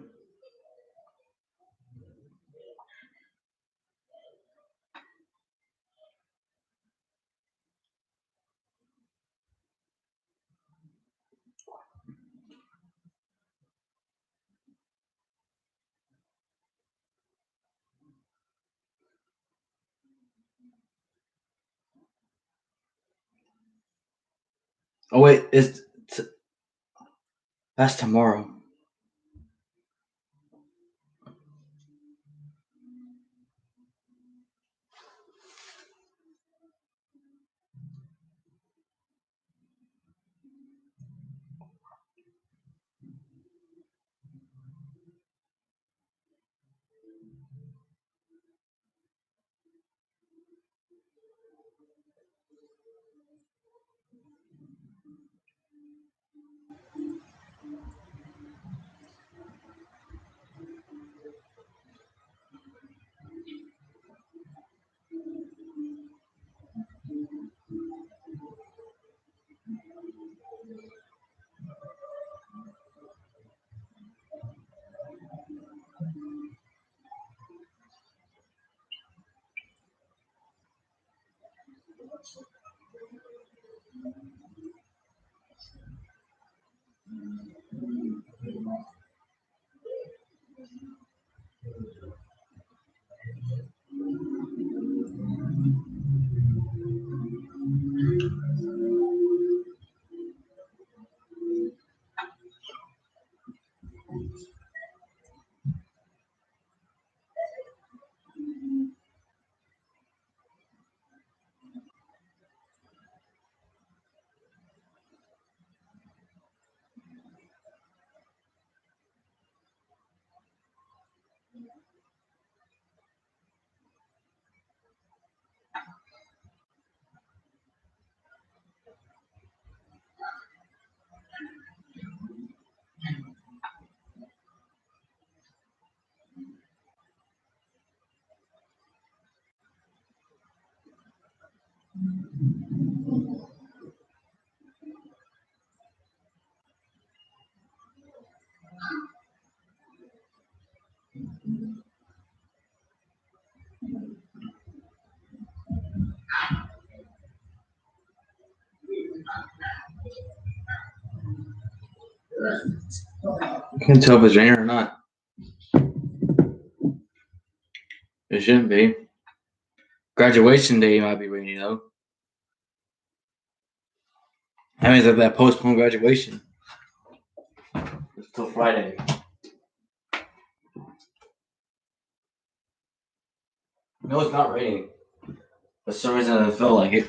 Oh wait, that's tomorrow. Can't tell if it's raining or not. It shouldn't be. Graduation day might be rainy though. That means that postponed graduation. It's till Friday. No, it's not raining. For some reason, I felt like it.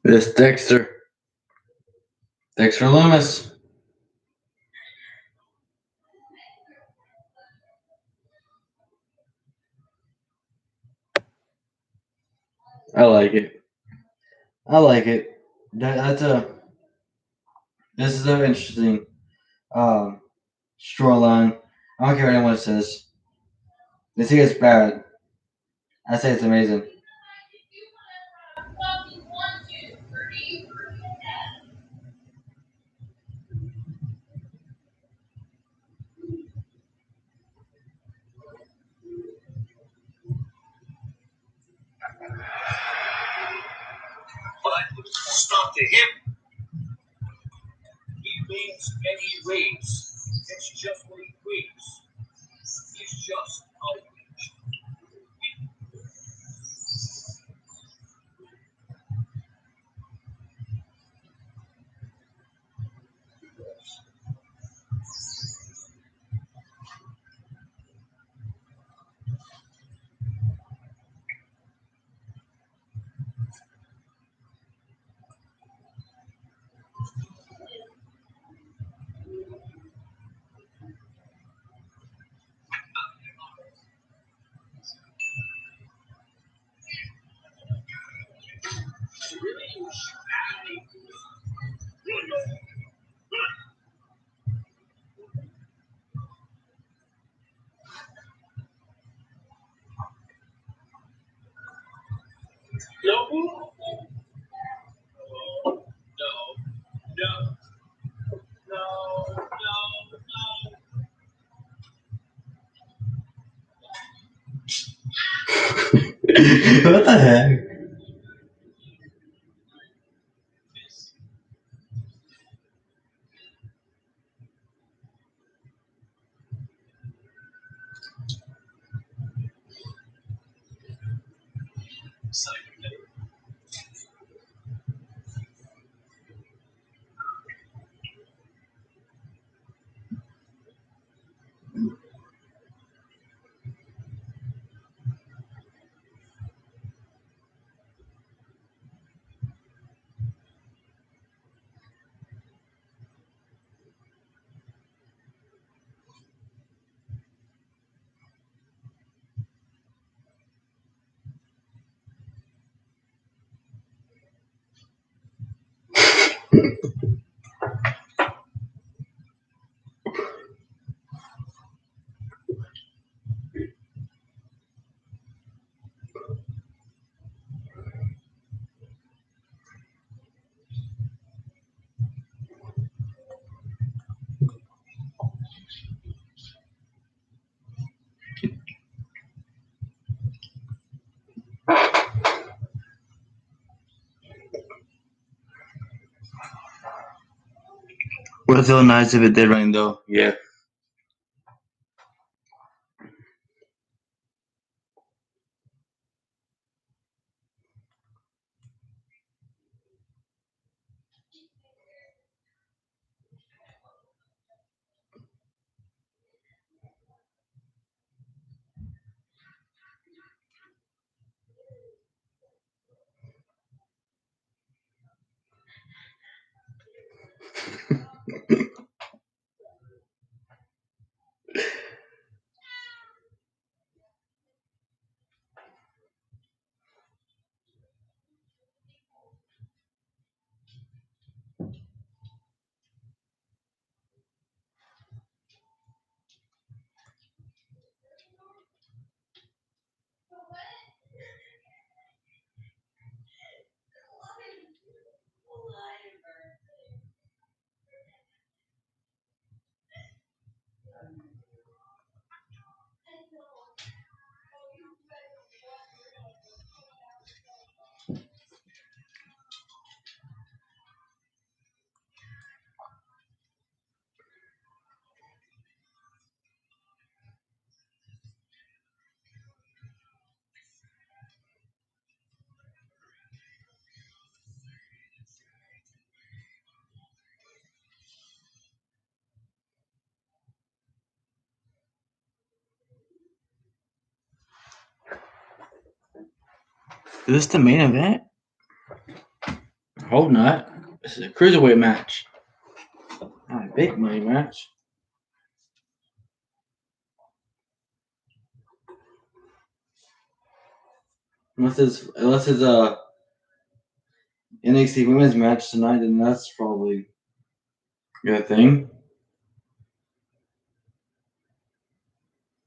This Dexter Loomis. I like it. That's a. This is an interesting storyline. I don't care what anyone says. They say it's bad. I say it's amazing. But stop to him. He means and he raves. It's just what he raves. He's just outraged. No, no, no, no, no. What the heck? Would have felt nice if it did rain though. Yeah. Is this the main event? Hope not. This is a cruiserweight match. Not a big money match. Unless it's a NXT women's match tonight, then that's probably a good thing.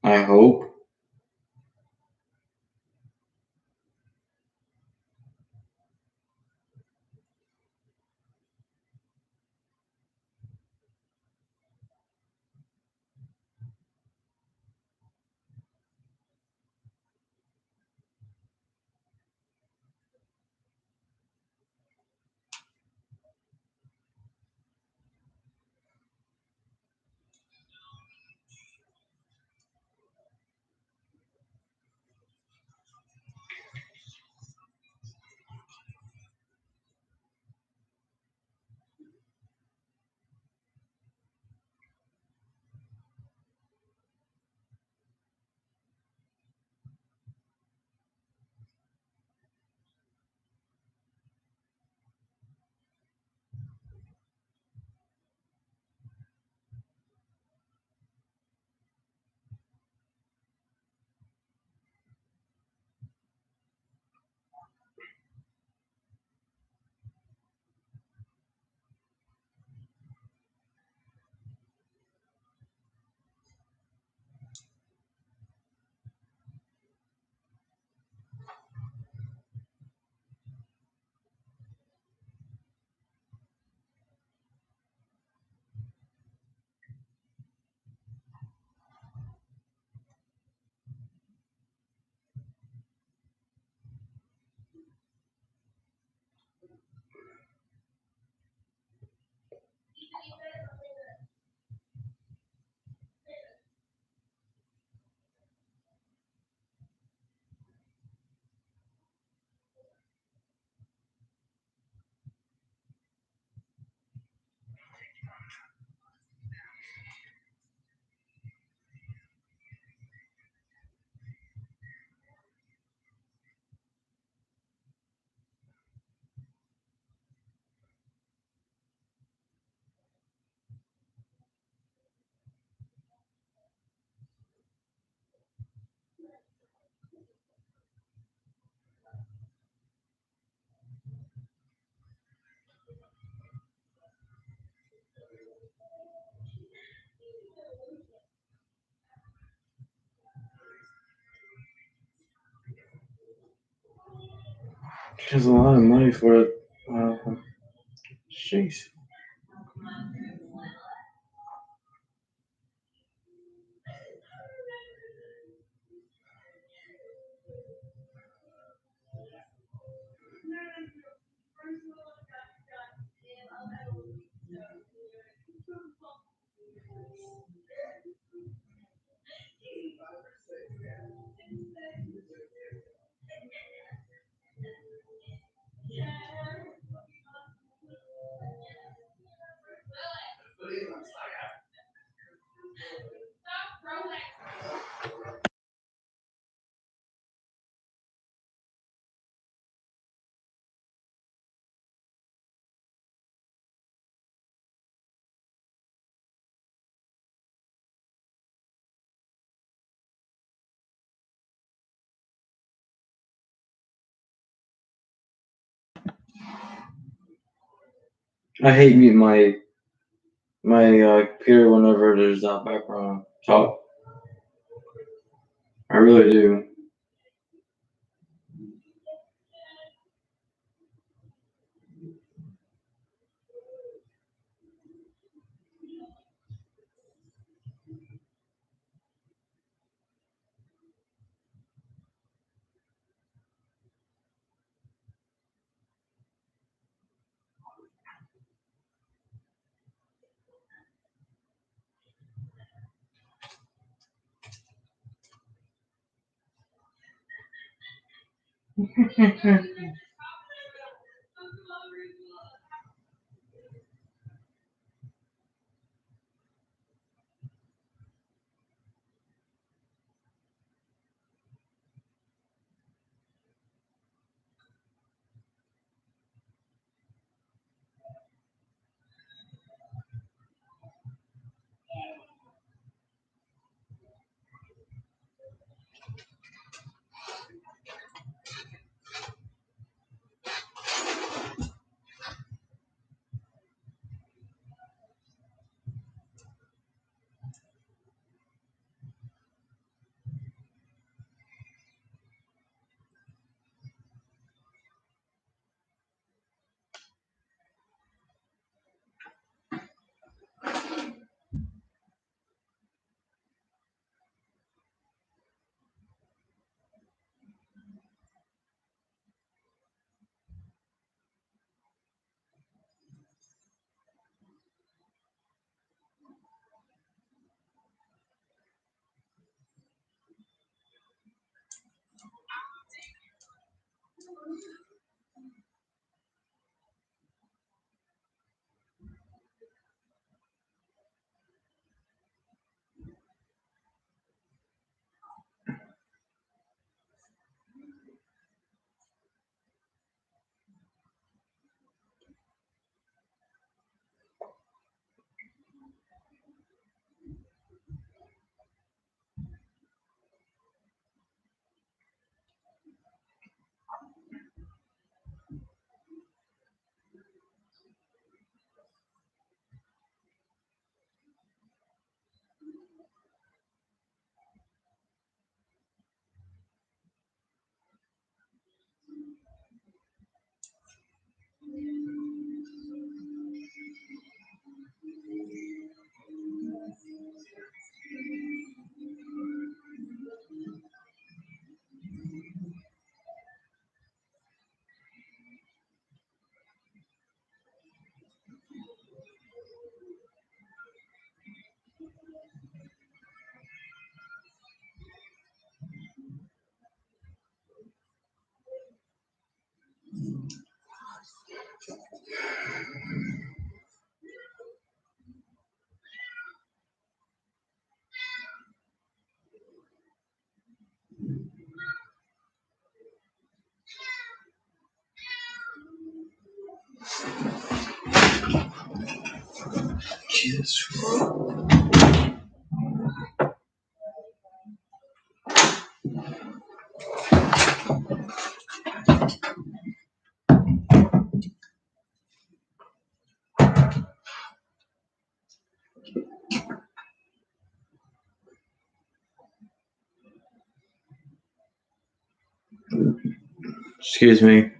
I hope. There's a lot of money for it. Jeez. I hate muting my computer whenever there's that background talk. I really do. Excuse me.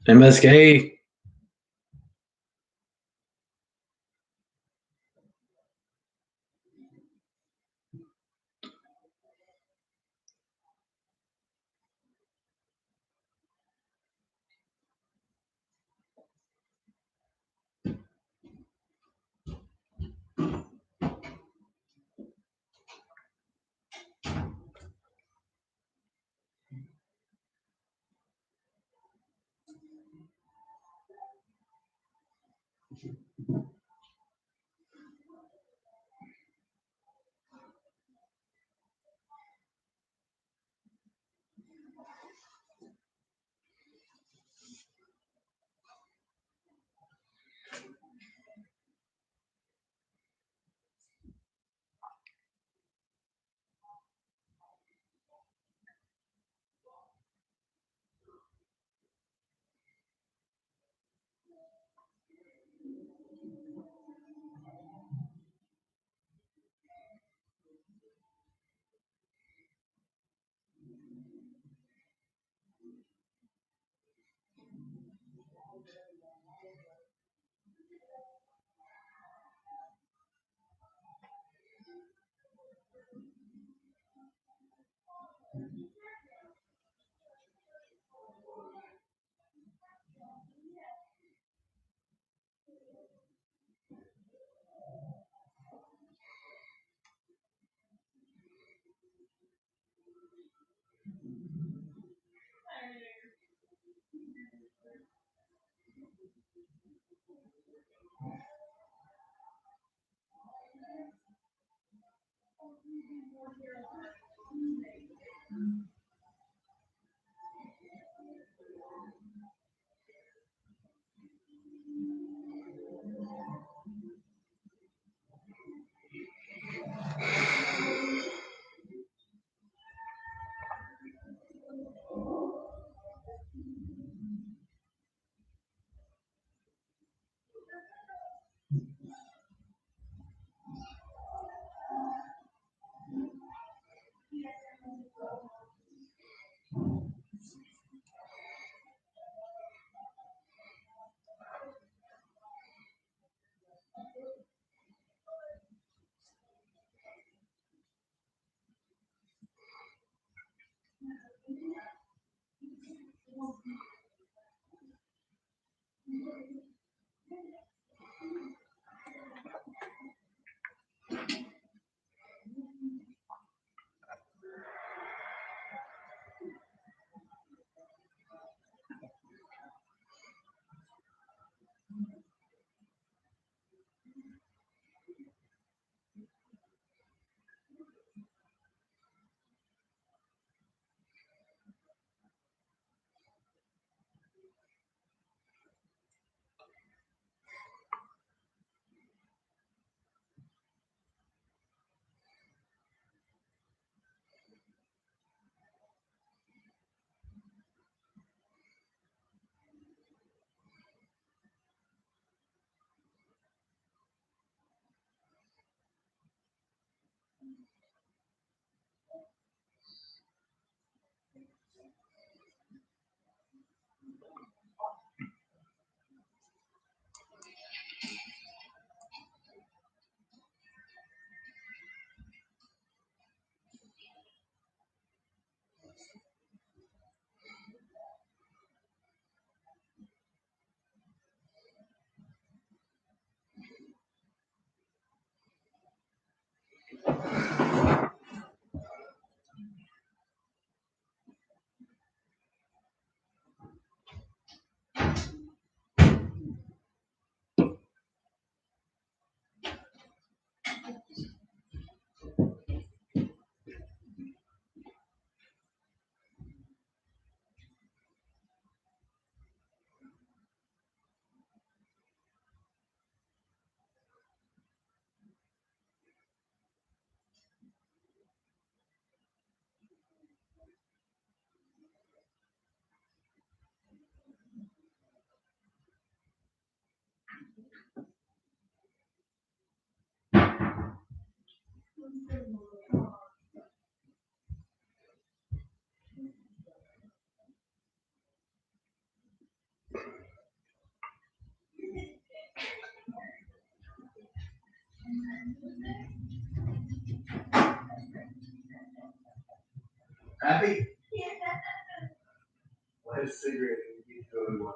MSK. Happy? Light a cigarette and keep going on.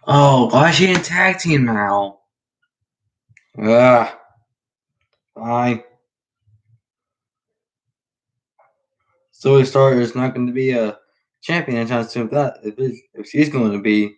Oh, why is she in tag team now? Ugh. Fine. Zoe Starter is not going to be a champion anytime soon. If she's going to be.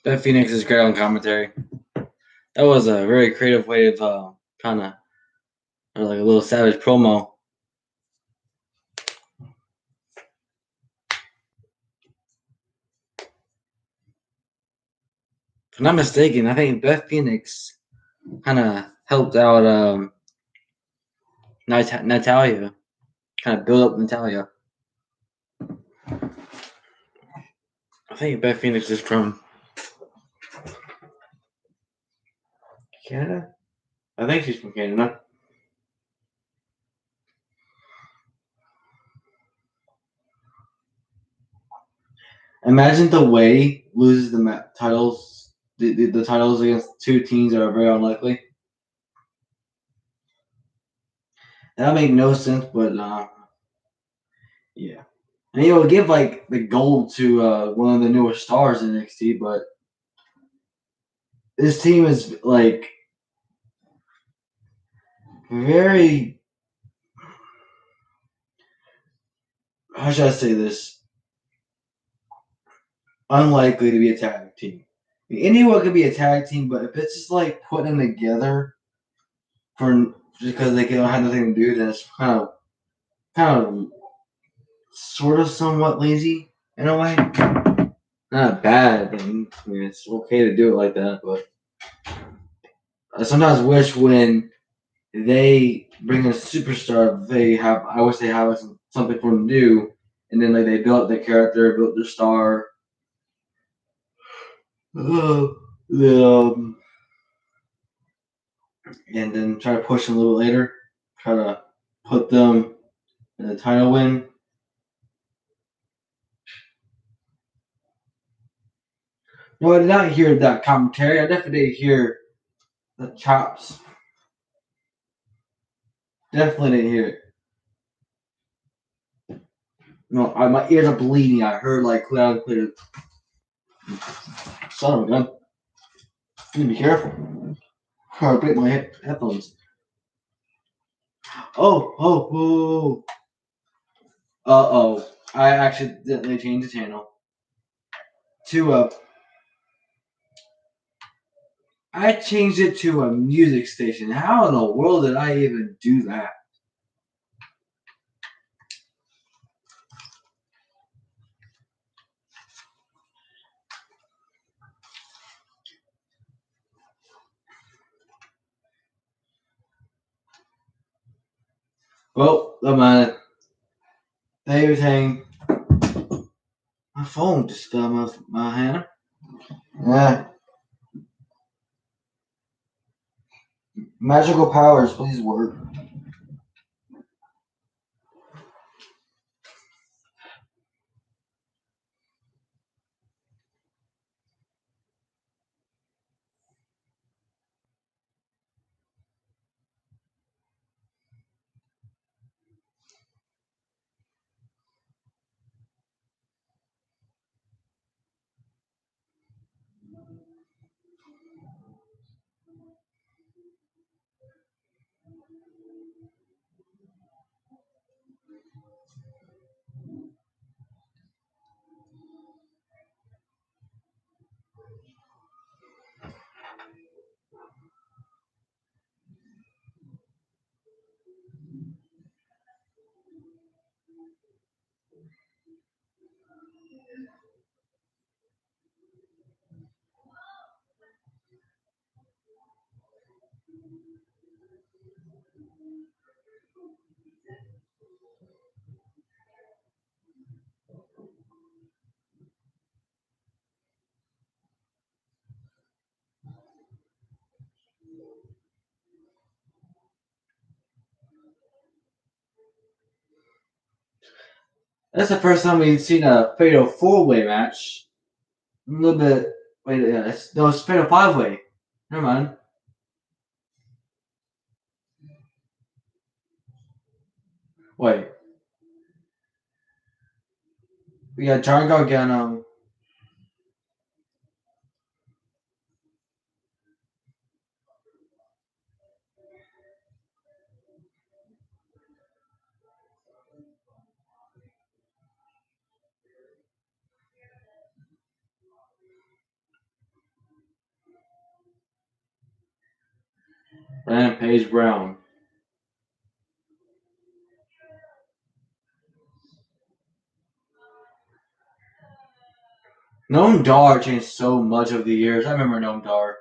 Beth Phoenix is great on commentary. That was a very creative way of kind of like a little savage promo. If I'm not mistaken, I think Beth Phoenix kind of helped out Natalia, kind of build up Natalia. I think Beth Phoenix is from Canada. I think she's from Canada. Imagine the way loses the titles, the titles against two teams that are very unlikely. That make no sense, but yeah. And he will give like the gold to one of the newer stars in NXT, but this team is like very, how should I say this? Unlikely to be a tag team. I mean, anyone could be a tag team, but if it's just like putting them together for because they don't have nothing to do, then it's kind of sort of somewhat lazy. in a way. Not a bad thing. I mean, it's okay to do it like that, but I sometimes wish when they bring in a superstar, I wish they have like, something for them to do, and then like they built their character, built their star. The and then try to push them a little later. Try to put them in the title win. No, I did not hear that commentary. I definitely did hear the chops. Definitely didn't hear it. No, my ears are bleeding. I heard like loud and clear. Son of a gun. You need to be careful. Or break my headphones. Oh. Uh-oh. I accidentally changed the channel. I changed it to a music station. How in the world did I even do that? Well, the David saying my phone just fell out of my hand. Yeah. Magical powers, please work. That's the first time we've seen a fatal four-way match. A little bit. Wait, yeah, it's fatal five-way. Never mind. Wait. We got John Gargano. Rampage Brown. Noam Dar changed so much over the years. I remember Noam Dar.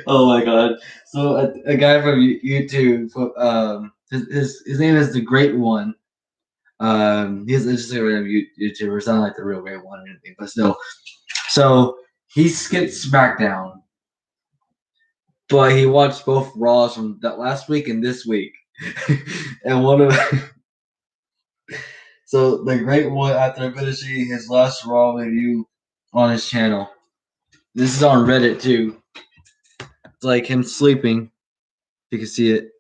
Oh my god! So a guy from YouTube, his name is the Great One. He's just a random YouTuber. It's not like the real Great One or anything, but still. So he skipped SmackDown, but he watched both Raws from that last week and this week. And one of so the Great One, after finishing his last Raw review on his channel, this is on Reddit too. It's like him sleeping. You can see it,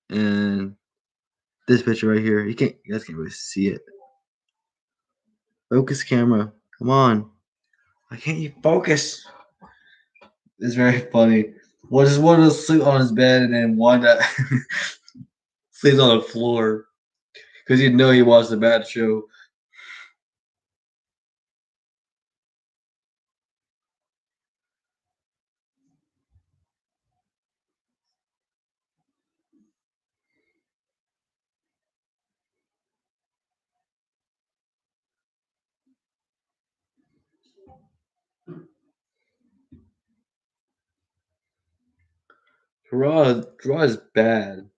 and this picture right here. You guys can't really see it. Focus camera. Come on. Why can't you focus? It's very funny. Well, just one to sleep on his bed, and then one that sleeps on the floor because you know he watched a bad show. Raw is bad.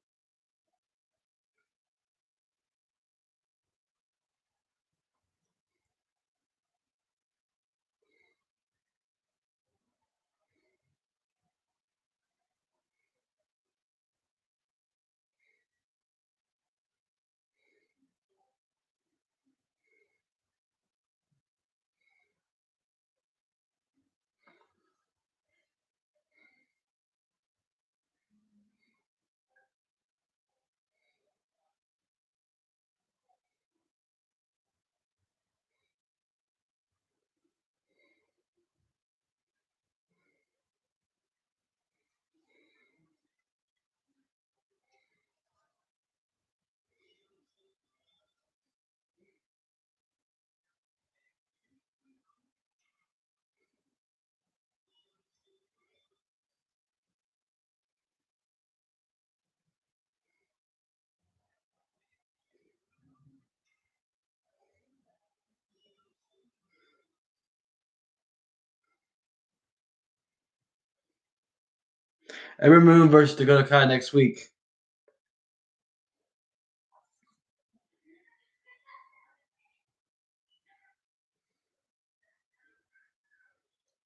Every Moon versus Dakota Kai next week.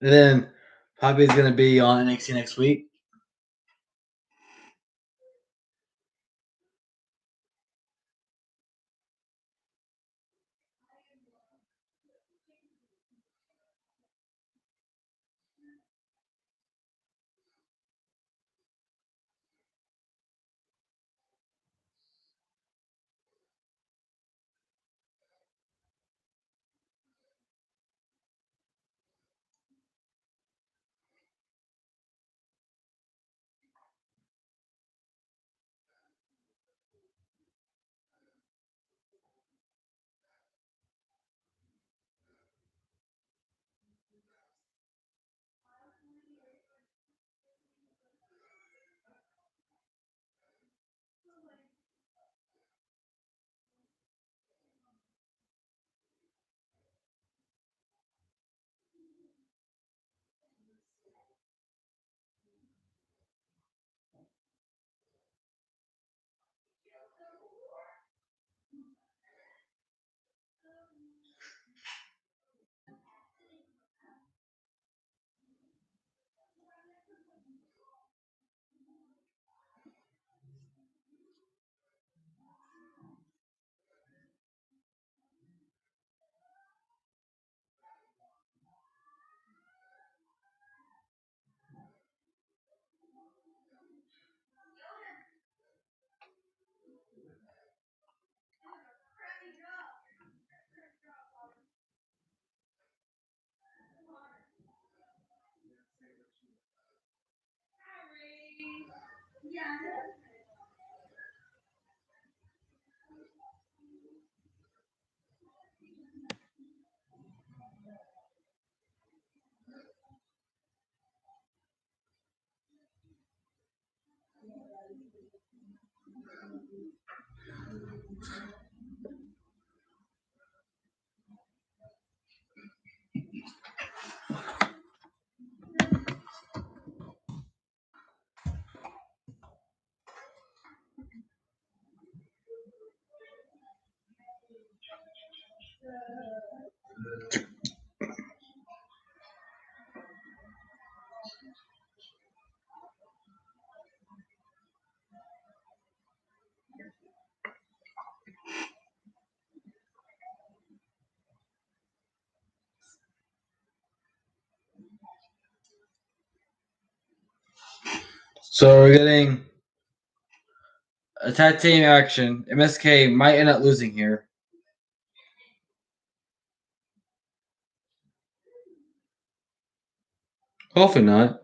And then Poppy's gonna be on NXT next week. So we're getting a tag team action. MSK might end up losing here. Hopefully not.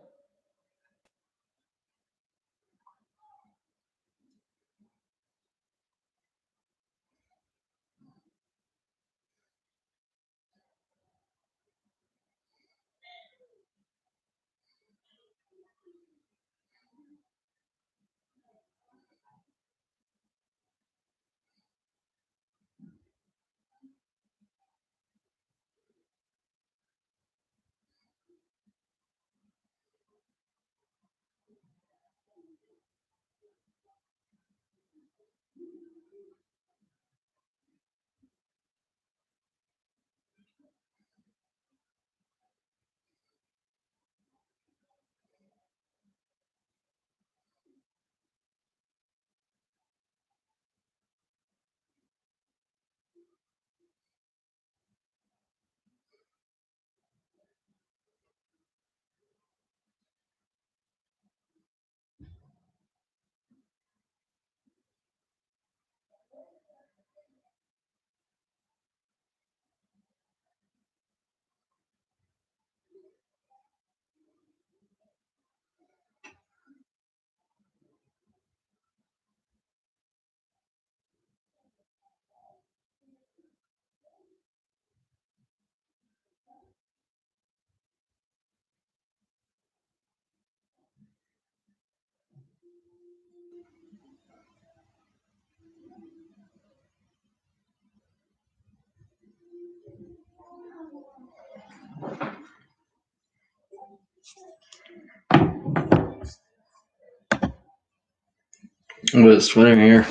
I'm a sweater here.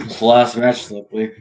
It's the last match slowly.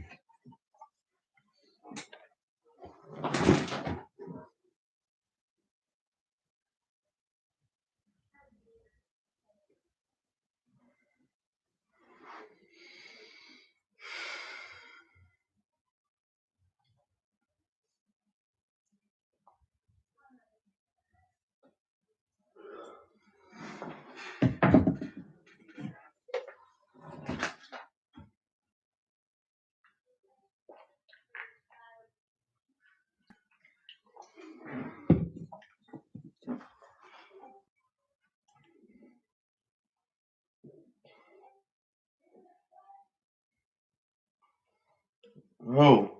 Oh.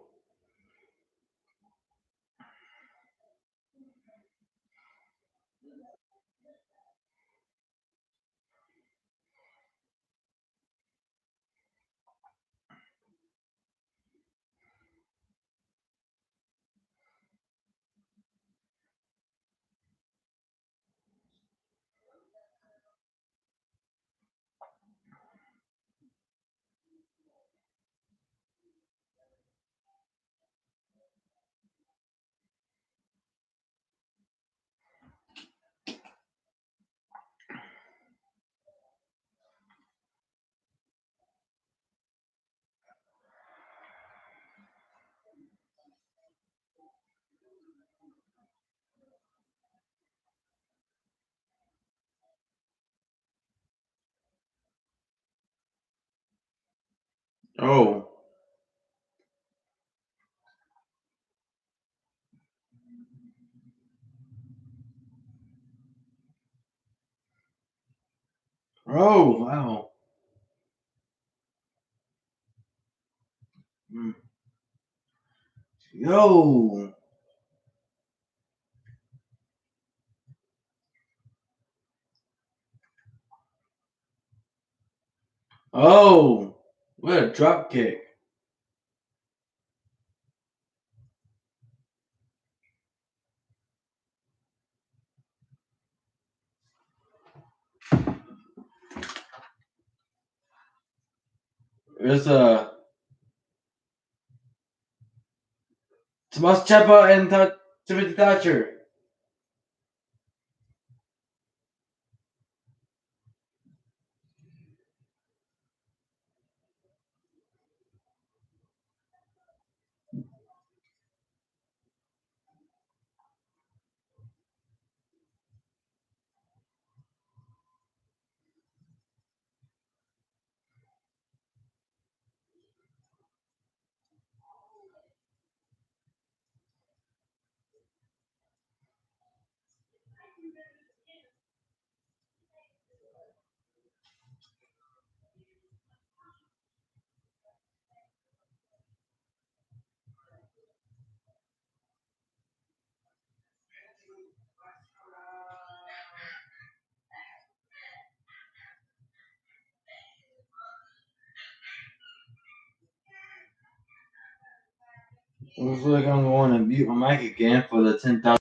Oh. Oh, wow. Mm. Yo. Oh. What a drop kick. There's a Tomas Ciampa and Timothy Thatcher. I feel like I'm going to mute my mic again for the 10,000.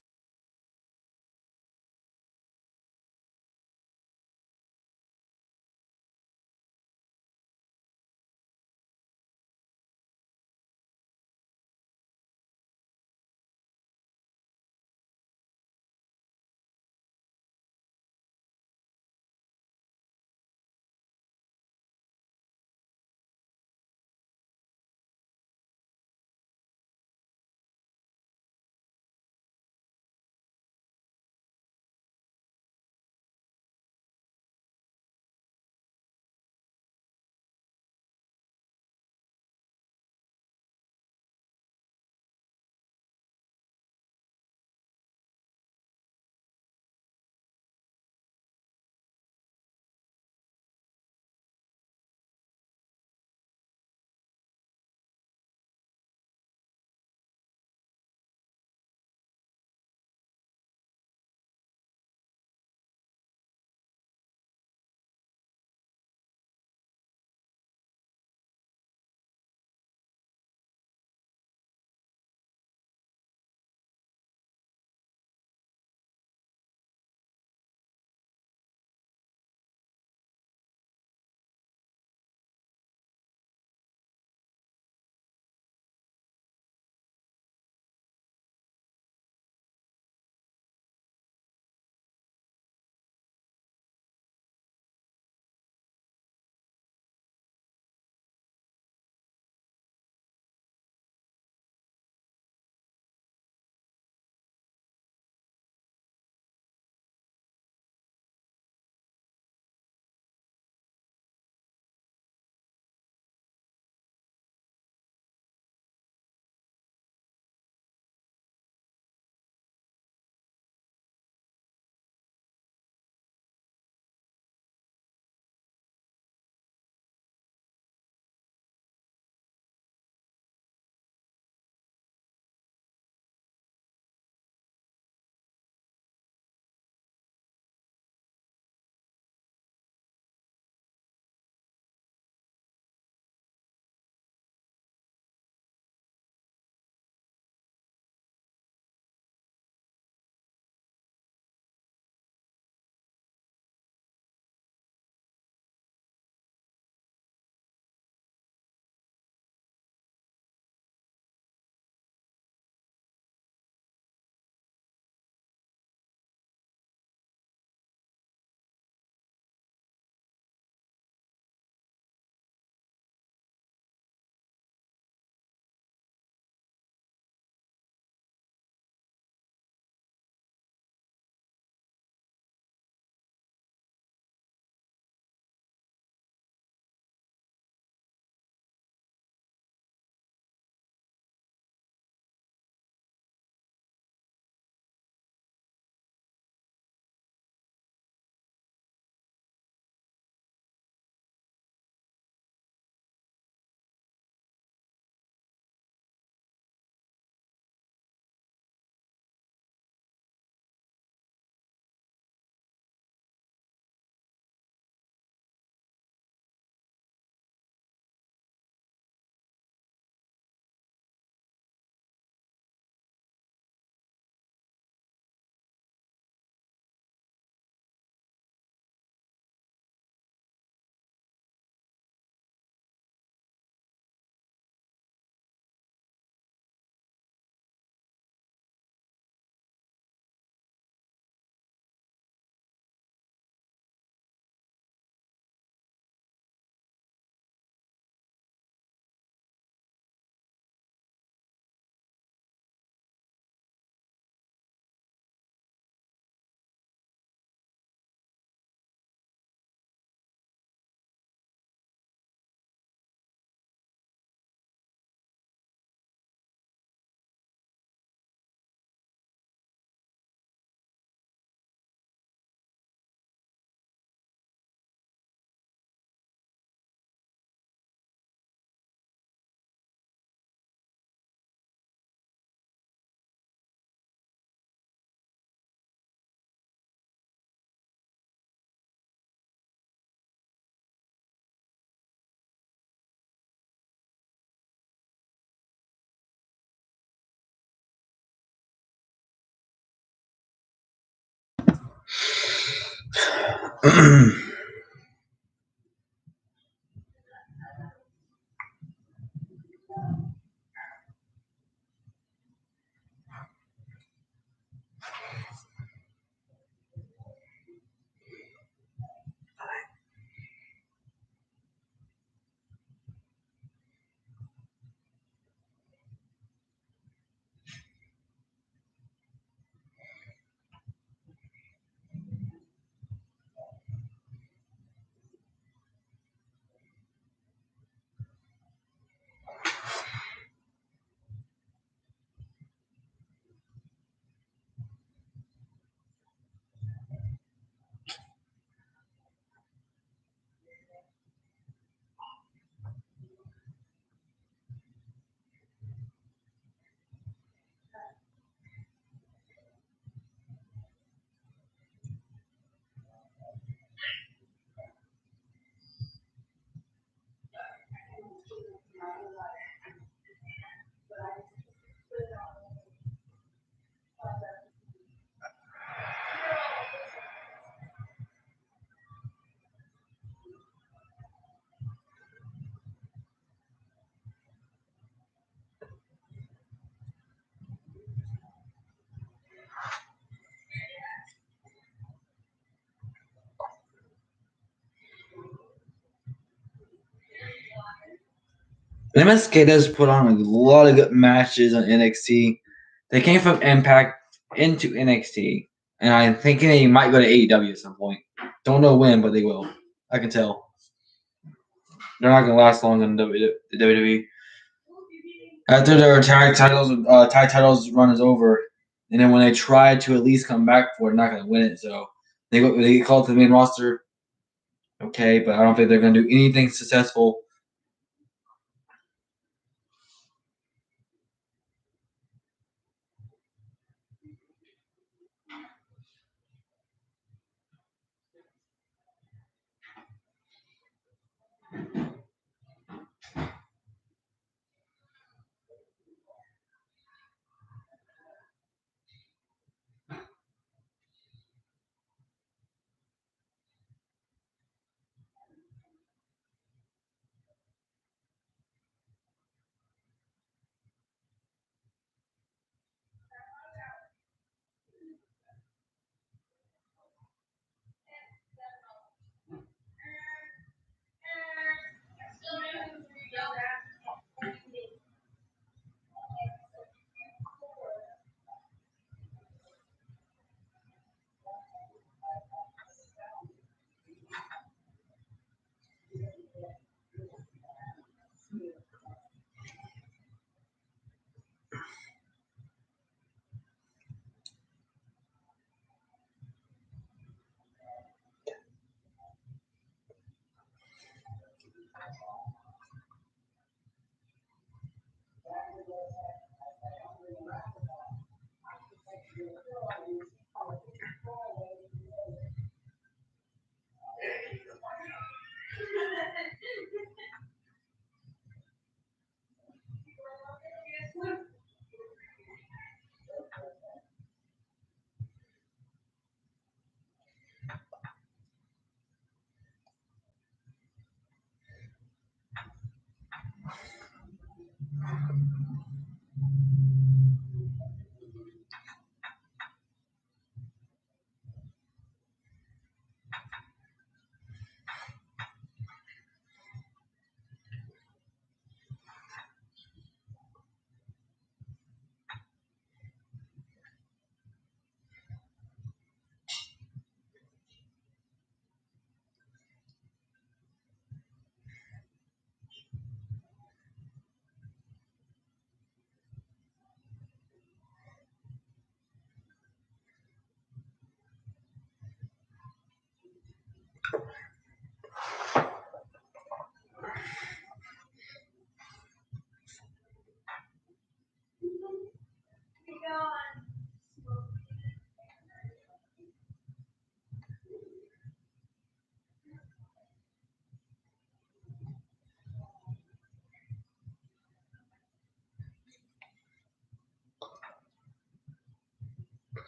MSK does put on a lot of good matches on NXT. They came from Impact into NXT, and I'm thinking they might go to AEW at some point. Don't know when, but they will. I can tell. They're not gonna last long in WWE. After their tag titles run is over, and then when they try to at least come back for it, they're not gonna win it. So they get called to the main roster. Okay, but I don't think they're gonna do anything successful.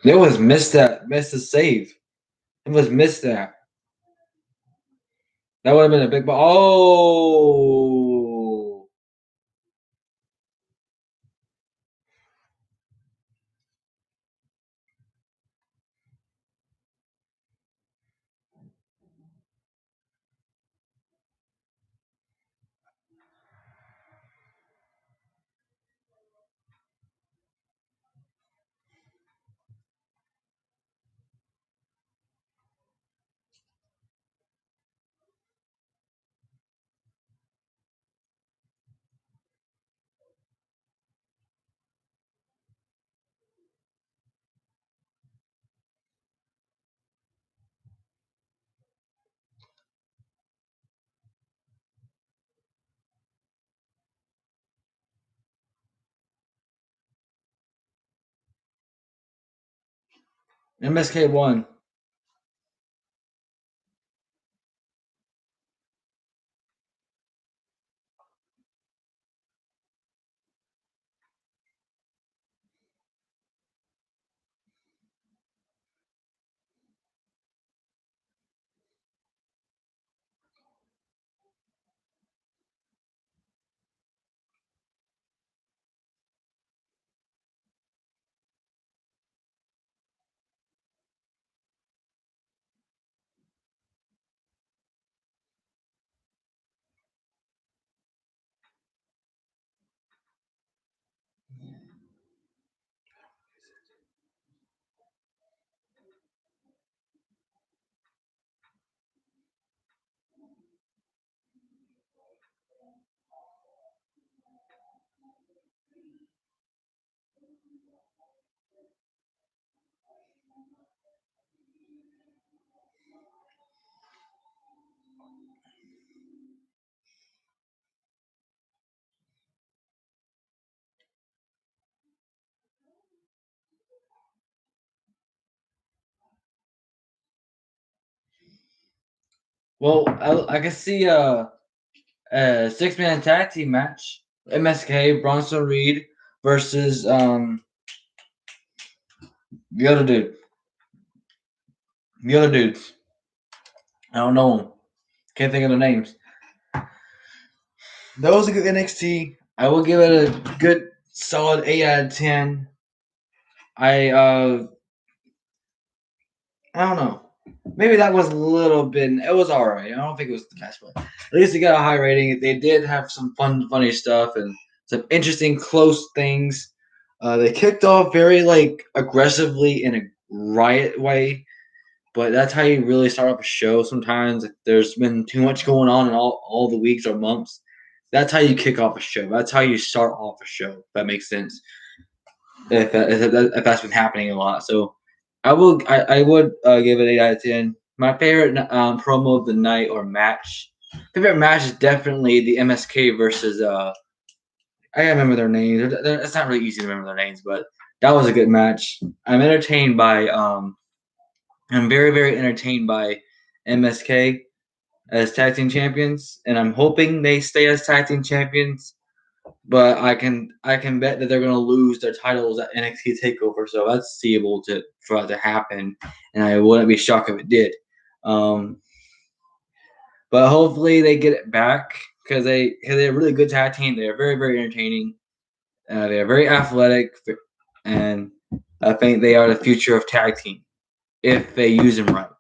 They was missed the save. It was missed that. That would have been a big. Oh. MSK won. Well, I can see a 6-man tag team match. MSK, Bronson Reed versus the other dude. The other dudes. I don't know them. Can't think of their names. That was a good NXT. I will give it a good solid 8 out of 10. I don't know. Maybe that was a little bit. It was alright. I don't think it was the best, but at least it got a high rating. They did have some funny stuff and some interesting, close things. They kicked off very aggressively in a riot way, but that's how you really start up a show. Sometimes if there's been too much going on in all the weeks or months. That's how you kick off a show. That's how you start off a show. If that makes sense. If that's been happening a lot, so I would give it 8 out of 10. My favorite promo of the night or match. Favorite match is definitely the MSK versus I can't remember their names. It's not really easy to remember their names, but that was a good match. I'm entertained by I'm very entertained by MSK as tag team champions, and I'm hoping they stay as tag team champions. But I can bet that they're gonna lose their titles at NXT Takeover, so that's seeable for that to happen, and I wouldn't be shocked if it did. Um, but hopefully they get it back because they're a really good tag team. They are very entertaining. They are very athletic, and I think they are the future of tag team if they use them right.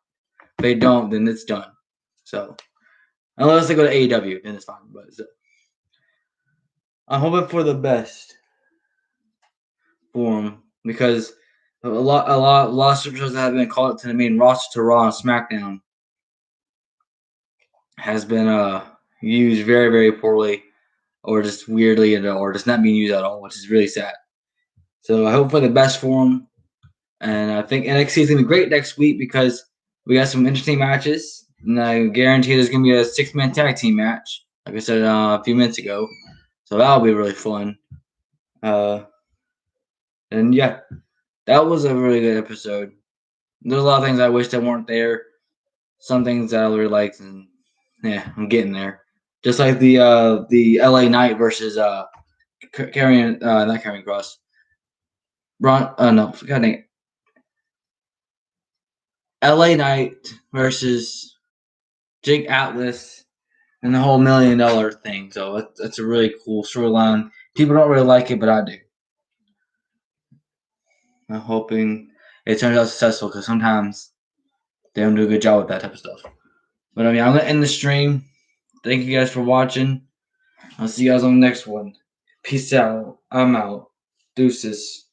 If they don't, then it's done. So unless they go to AEW, then it's fine. But I'm hoping for the best for them because a lot of superstars that have been called up to the main roster to Raw and SmackDown has been used very poorly or just weirdly or just not being used at all, which is really sad. So I hope for the best for them, and I think NXT is gonna be great next week because we got some interesting matches, and I guarantee there's gonna be a 6-man tag team match, like I said a few minutes ago. So that'll be really fun. And yeah, that was a really good episode. There's a lot of things I wish that weren't there. Some things that I really liked, and yeah, I'm getting there. Just like the LA Knight versus carrying not carrying cross. Ron no, God dang it. LA Knight versus Jake Atlas, and the whole $1 million thing. So that's a really cool storyline. People don't really like it, but I do. I'm hoping it turns out successful because sometimes they don't do a good job with that type of stuff. But I mean, I'm gonna end the stream. Thank you guys for watching. I'll see you guys on the next one. Peace out. I'm out. Deuces.